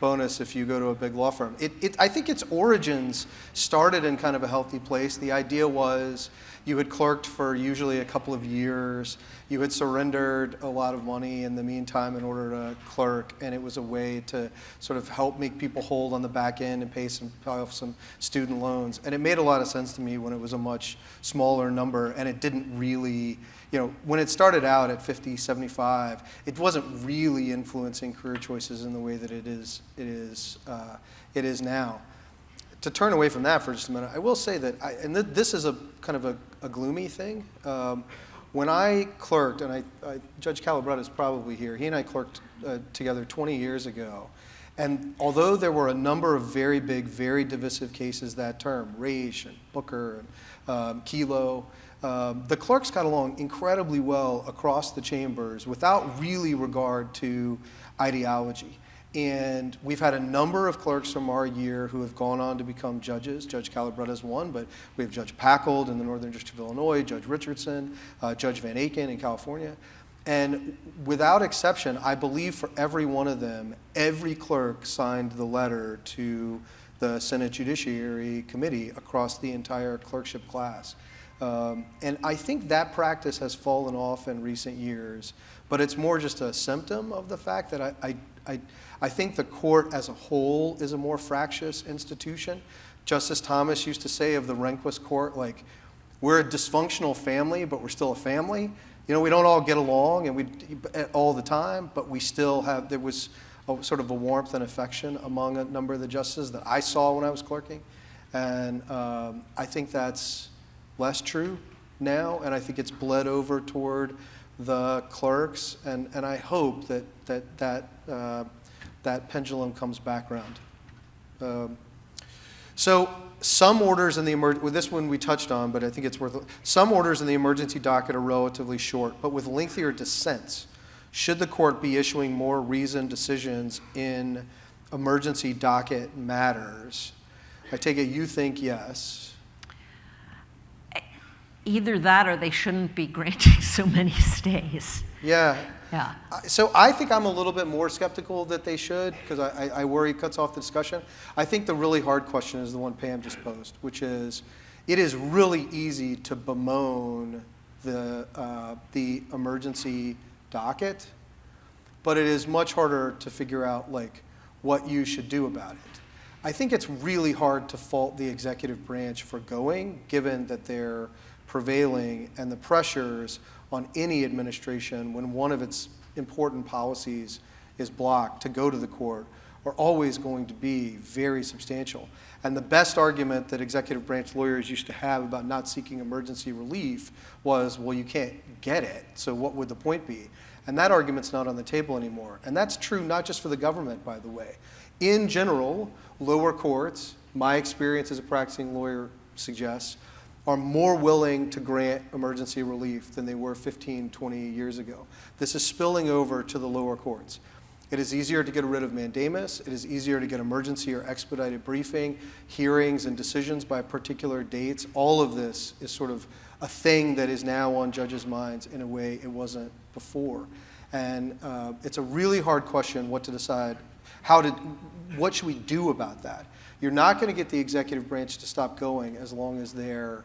bonus if you go to a big law firm. I think its origins started in kind of a healthy place. The idea was you had clerked for usually a couple of years. You had surrendered a lot of money in the meantime in order to clerk, and it was a way to sort of help make people hold on the back end and pay off some student loans. And it made a lot of sense to me when it was a much smaller number, and it didn't really, you know, when it started out at 50, 75, it wasn't really influencing career choices in the way that it is now. To turn away from that for just a minute, I will say that, this is a kind of a gloomy thing. When I clerked, and Judge Calabretta is probably here, he and I clerked together 20 years ago. And although there were a number of very big, very divisive cases that term, Raich and Booker and Kelo, the clerks got along incredibly well across the chambers without really regard to ideology. And we've had a number of clerks from our year who have gone on to become judges. Judge Calabretta is one, but we have Judge Packold in the Northern District of Illinois, Judge Richardson, Judge Van Aken in California. And without exception, I believe for every one of them, every clerk signed the letter to the Senate Judiciary Committee across the entire clerkship class. And I think that practice has fallen off in recent years, but it's more just a symptom of the fact that I think the court as a whole is a more fractious institution. Justice Thomas used to say of the Rehnquist court, like, we're a dysfunctional family, but we're still a family. You know, we don't all get along all the time, but we still have, there was sort of a warmth and affection among a number of the justices that I saw when I was clerking. And I think that's less true now, and I think it's bled over toward the clerks, and I hope that pendulum comes back around. So some orders in the well, this one we touched on, but I think it's worth. Some orders in the emergency docket are relatively short, but with lengthier dissents. Should the court be issuing more reasoned decisions in emergency docket matters? I take it you think yes. Either that or they shouldn't be granting so many stays. Yeah. Yeah. So I think I'm a little bit more skeptical that they should, because I worry it cuts off the discussion. I think the really hard question is the one Pam just posed, which is, it is really easy to bemoan the emergency docket, but it is much harder to figure out like what you should do about it. I think it's really hard to fault the executive branch for going, given that they're prevailing and the pressures on any administration when one of its important policies is blocked to go to the court are always going to be very substantial. And the best argument that executive branch lawyers used to have about not seeking emergency relief was, well, you can't get it, so what would the point be? And that argument's not on the table anymore. And that's true not just for the government, by the way. In general, lower courts, my experience as a practicing lawyer suggests, are more willing to grant emergency relief than they were 15, 20 years ago. This is spilling over to the lower courts. It is easier to get rid of mandamus. It is easier to get emergency or expedited briefing, hearings and decisions by particular dates. All of this is sort of a thing that is now on judges' minds in a way it wasn't before. And it's a really hard question what to decide. What should we do about that? You're not going to get the executive branch to stop going as long as they're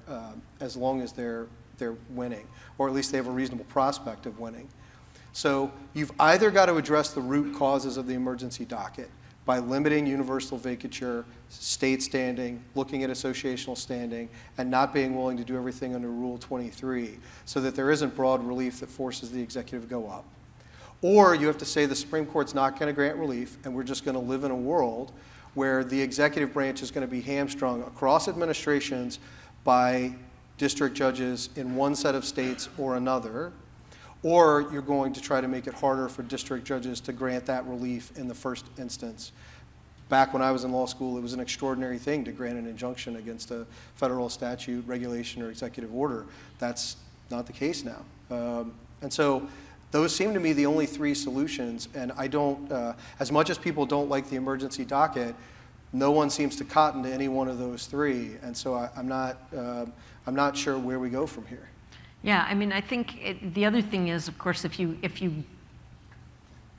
winning, or at least they have a reasonable prospect of winning. So you've either got to address the root causes of the emergency docket by limiting universal vacature, state standing, looking at associational standing, and not being willing to do everything under Rule 23 so that there isn't broad relief that forces the executive to go up. Or you have to say the Supreme Court's not going to grant relief, and we're just going to live in a world where the executive branch is going to be hamstrung across administrations by district judges in one set of states or another, or you're going to try to make it harder for district judges to grant that relief in the first instance. Back when I was in law school, it was an extraordinary thing to grant an injunction against a federal statute, regulation, or executive order. That's not the case now. And so those seem to me the only three solutions, and I don't, as much as people don't like the emergency docket, no one seems to cotton to any one of those three, and so I'm not sure where we go from here. Yeah, I mean, I think the other thing is, of course, if you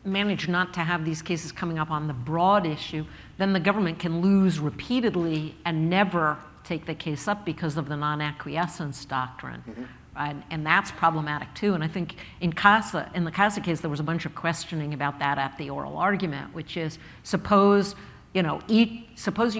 manage not to have these cases coming up on the broad issue, then the government can lose repeatedly and never take the case up because of the non-acquiescence doctrine. Mm-hmm. And that's problematic too. And I think in the CASA case, there was a bunch of questioning about that at the oral argument, which is suppose you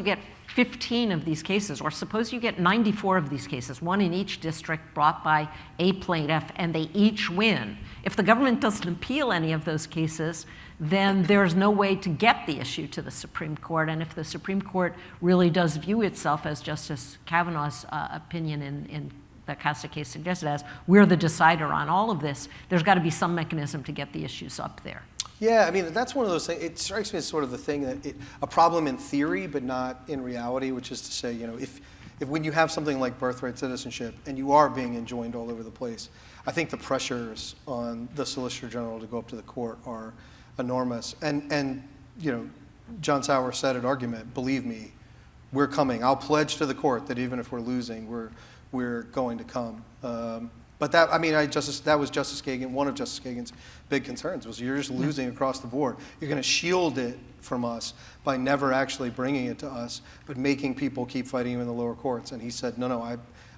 get 15 of these cases, or suppose you get 94 of these cases, one in each district brought by a plaintiff, and they each win. If the government doesn't appeal any of those cases, then there's no way to get the issue to the Supreme Court. And if the Supreme Court really does view itself, as Justice Kavanaugh's opinion in the CASA case suggested, as we're the decider on all of this, there's got to be some mechanism to get the issues up there. Yeah, I mean, that's one of those things. It strikes me as sort of the thing that a problem in theory, but not in reality, which is to say, if when you have something like birthright citizenship and you are being enjoined all over the place, I think the pressures on the Solicitor General to go up to the court are enormous. And John Sauer said at argument, believe me, we're coming. I'll pledge to the court that even if we're losing, we're going to come. But that was Justice Kagan. One of Justice Kagan's big concerns was you're just losing across the board. You're going to shield it from us by never actually bringing it to us, but making people keep fighting you in the lower courts. And he said, no,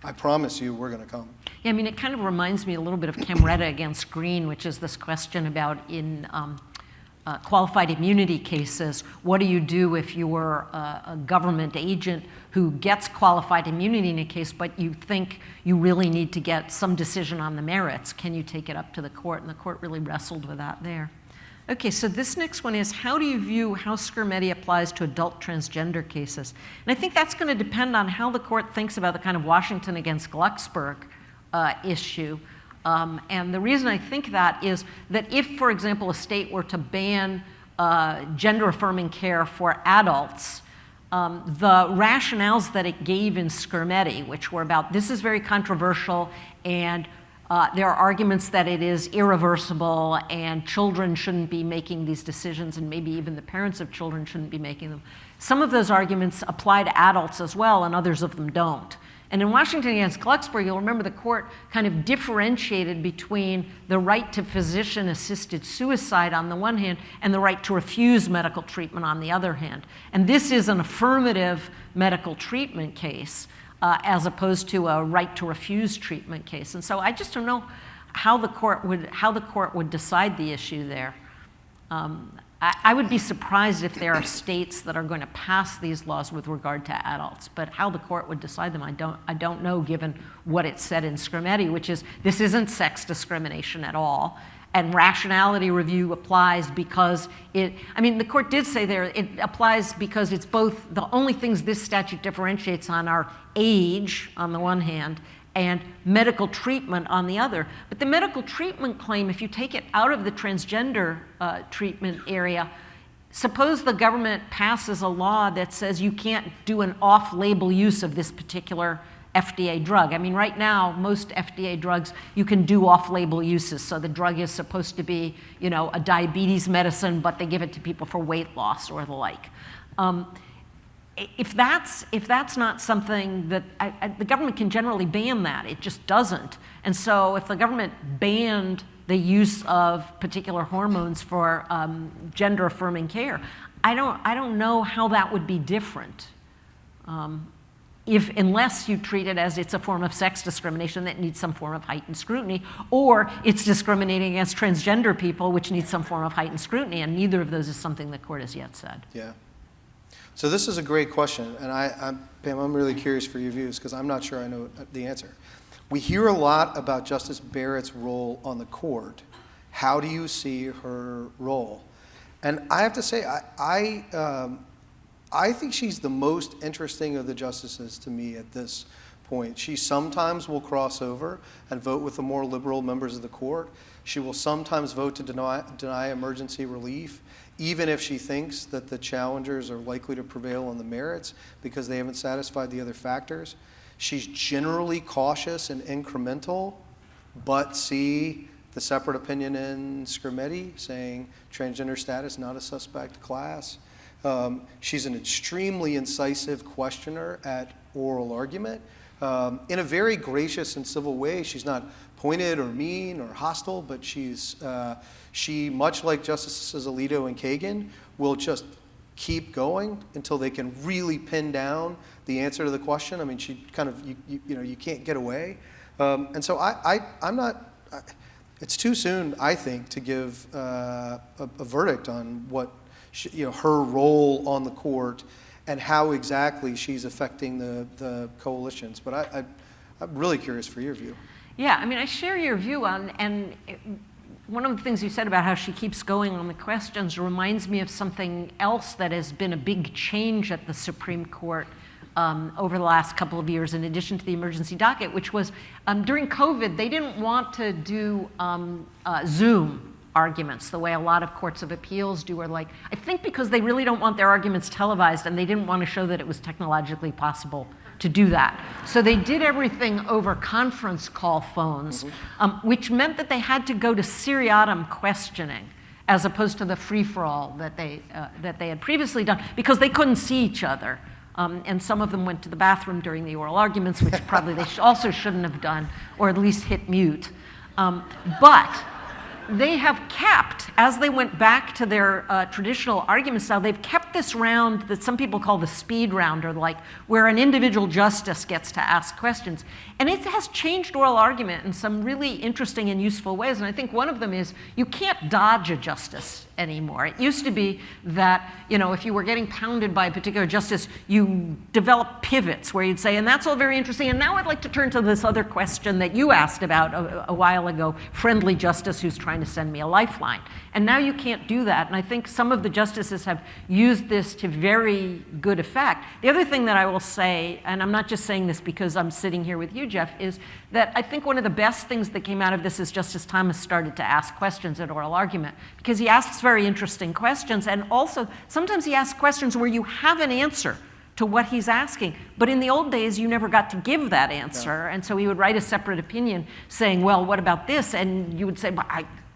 I promise you we're going to come. Yeah, I mean, it kind of reminds me a little bit of Camreta against Green, which is this question about in qualified immunity cases. What do you do if you were a government agent who gets qualified immunity in a case, but you think you really need to get some decision on the merits? Can you take it up to the court? And the court really wrestled with that there. Okay, so this next one is, how do you view how Scarametti applies to adult transgender cases? And I think that's going to depend on how the court thinks about the kind of Washington against Glucksberg issue. And the reason I think that is that if, for example, a state were to ban gender-affirming care for adults, the rationales that it gave in Scarametti, which were about this is very controversial and there are arguments that it is irreversible and children shouldn't be making these decisions, and maybe even the parents of children shouldn't be making them. Some of those arguments apply to adults as well, and others of them don't. And in Washington against Glucksberg, you'll remember the court kind of differentiated between the right to physician-assisted suicide on the one hand and the right to refuse medical treatment on the other hand. And this is an affirmative medical treatment case as opposed to a right to refuse treatment case. And so I just don't know how the court would decide the issue there. I would be surprised if there are states that are going to pass these laws with regard to adults, but how the court would decide them, I don't know, given what it said in Scarametti, which is this isn't sex discrimination at all, and rationality review applies because the court did say there it applies because it's both, the only things this statute differentiates on are age on the one hand and medical treatment on the other. But the medical treatment claim, if you take it out of the transgender treatment area, suppose the government passes a law that says you can't do an off-label use of this particular FDA drug. I mean, right now, most FDA drugs, you can do off-label uses. So the drug is supposed to be, a diabetes medicine, but they give it to people for weight loss or the like. If that's not something that the government can generally ban that, it just doesn't. And so if the government banned the use of particular hormones for gender-affirming care, I don't know how that would be different. Unless you treat it as it's a form of sex discrimination that needs some form of heightened scrutiny, or it's discriminating against transgender people, which needs some form of heightened scrutiny, and neither of those is something the court has yet said. Yeah. So this is a great question, and Pam, I'm really curious for your views because I'm not sure I know the answer. We hear a lot about Justice Barrett's role on the court. How do you see her role? And I have to say, I think she's the most interesting of the justices to me at this point. She sometimes will cross over and vote with the more liberal members of the court. She will sometimes vote to deny emergency relief, even if she thinks that the challengers are likely to prevail on the merits because they haven't satisfied the other factors. She's generally cautious and incremental, but see the separate opinion in Scarametti saying transgender status not a suspect class. She's an extremely incisive questioner at oral argument in a very gracious and civil way. She's not pointed or mean or hostile, but she, much like Justices Alito and Kagan, will just keep going until they can really pin down the answer to the question. I mean, she kind of, you can't get away. And so I'm not, it's too soon, I think, to give a verdict on what, her role on the court and how exactly she's affecting the coalitions. But I'm really curious for your view. Yeah, I mean, I share your view on, and one of the things you said about how she keeps going on the questions reminds me of something else that has been a big change at the Supreme Court over the last couple of years, in addition to the emergency docket, which was during COVID, they didn't want to do Zoom arguments the way a lot of courts of appeals do, or I think because they really don't want their arguments televised and they didn't want to show that it was technologically possible to do that. So they did everything over conference call phones, which meant that they had to go to seriatim questioning as opposed to the free-for-all that they had previously done because they couldn't see each other. And some of them went to the bathroom during the oral arguments, which probably they also shouldn't have done, or at least hit mute. But they have kept, as they went back to their traditional argument style, they've kept this round that some people call the speed round, or like where an individual justice gets to ask questions. And it has changed oral argument in some really interesting and useful ways. And I think one of them is you can't dodge a justice anymore. It used to be that, you know, if you were getting pounded by a particular justice, you develop pivots where you'd say, and that's all very interesting, and now I'd like to turn to this other question that you asked about a while ago, friendly justice who's trying to send me a lifeline. And now you can't do that. And I think some of the justices have used this to very good effect. The other thing that I will say, and I'm not just saying this because I'm sitting here with you, Jeff, is that I think one of the best things that came out of this is Justice Thomas started to ask questions at oral argument, because he asks very interesting questions, and also sometimes he asks questions where you have an answer to what he's asking. But in the old days, you never got to give that answer. And so he would write a separate opinion saying, well, what about this? And you would say, well,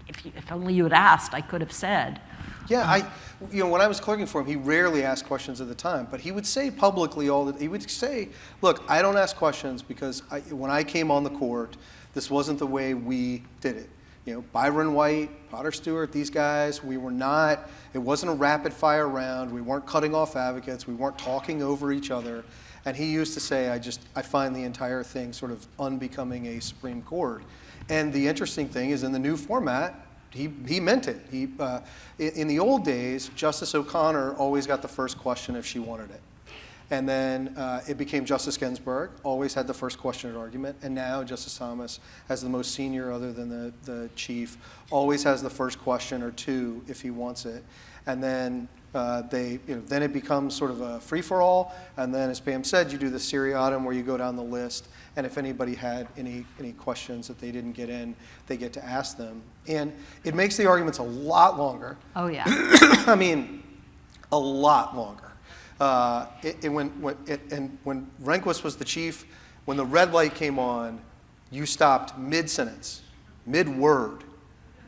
if only you had asked, I could have said. Yeah, when I was clerking for him, he rarely asked questions at the time, but he would say publicly he would say, look, I don't ask questions because when I came on the court, this wasn't the way we did it. You know, Byron White, Potter Stewart, these guys, it wasn't a rapid fire round. We weren't cutting off advocates. We weren't talking over each other. And he used to say, I find the entire thing sort of unbecoming a Supreme Court. And the interesting thing is in the new format, he meant it. In the old days, Justice O'Connor always got the first question if she wanted it. And then it became Justice Ginsburg, always had the first question at argument. And now Justice Thomas, as the most senior other than the chief, always has the first question or two if he wants it. And then then it becomes sort of a free-for-all. And then, as Pam said, you do the seriatim where you go down the list. And if anybody had any questions that they didn't get in, they get to ask them. And it makes the arguments a lot longer. Oh, yeah. I mean, a lot longer. When Rehnquist was the chief, when the red light came on, you stopped mid-sentence, mid-word.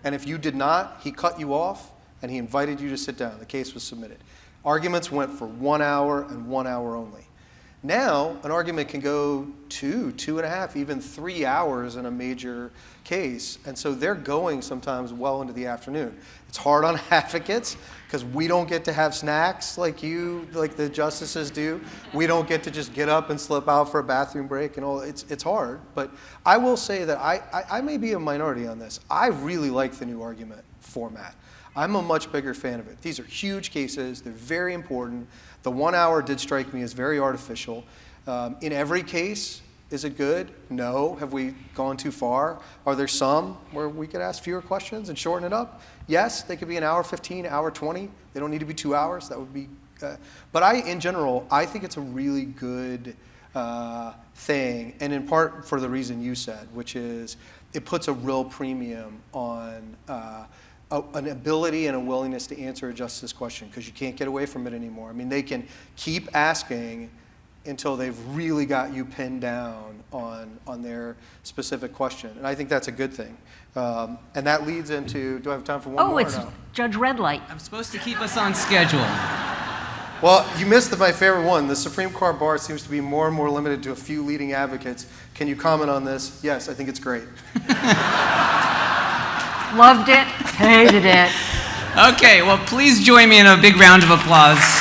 And if you did not, he cut you off and he invited you to sit down. The case was submitted. Arguments went for 1 hour and 1 hour only. Now, an argument can go 2.5, even 3 hours in a major case. And so they're going sometimes well into the afternoon. It's hard on advocates because we don't get to have snacks like the justices do. We don't get to just get up and slip out for a bathroom break and all. It's hard. But I will say that I may be a minority on this. I really like the new argument format. I'm a much bigger fan of it. These are huge cases. They're very important. The 1 hour did strike me as very artificial. In every case, is it good? No. Have we gone too far? Are there some where we could ask fewer questions and shorten it up? Yes, they could be an hour 15, hour 20. They don't need to be 2 hours. That would be. But in general, I think it's a really good thing, and in part for the reason you said, which is it puts a real premium on an ability and a willingness to answer a justice's question, because you can't get away from it anymore. I mean, they can keep asking until they've really got you pinned down on their specific question. And I think that's a good thing. And that leads into, do I have time for one more? Oh, it's or no? Judge Red Light. I'm supposed to keep us on schedule. Well, you missed my favorite one. The Supreme Court bar seems to be more and more limited to a few leading advocates. Can you comment on this? Yes, I think it's great. Loved it, hated it. Okay, well, please join me in a big round of applause.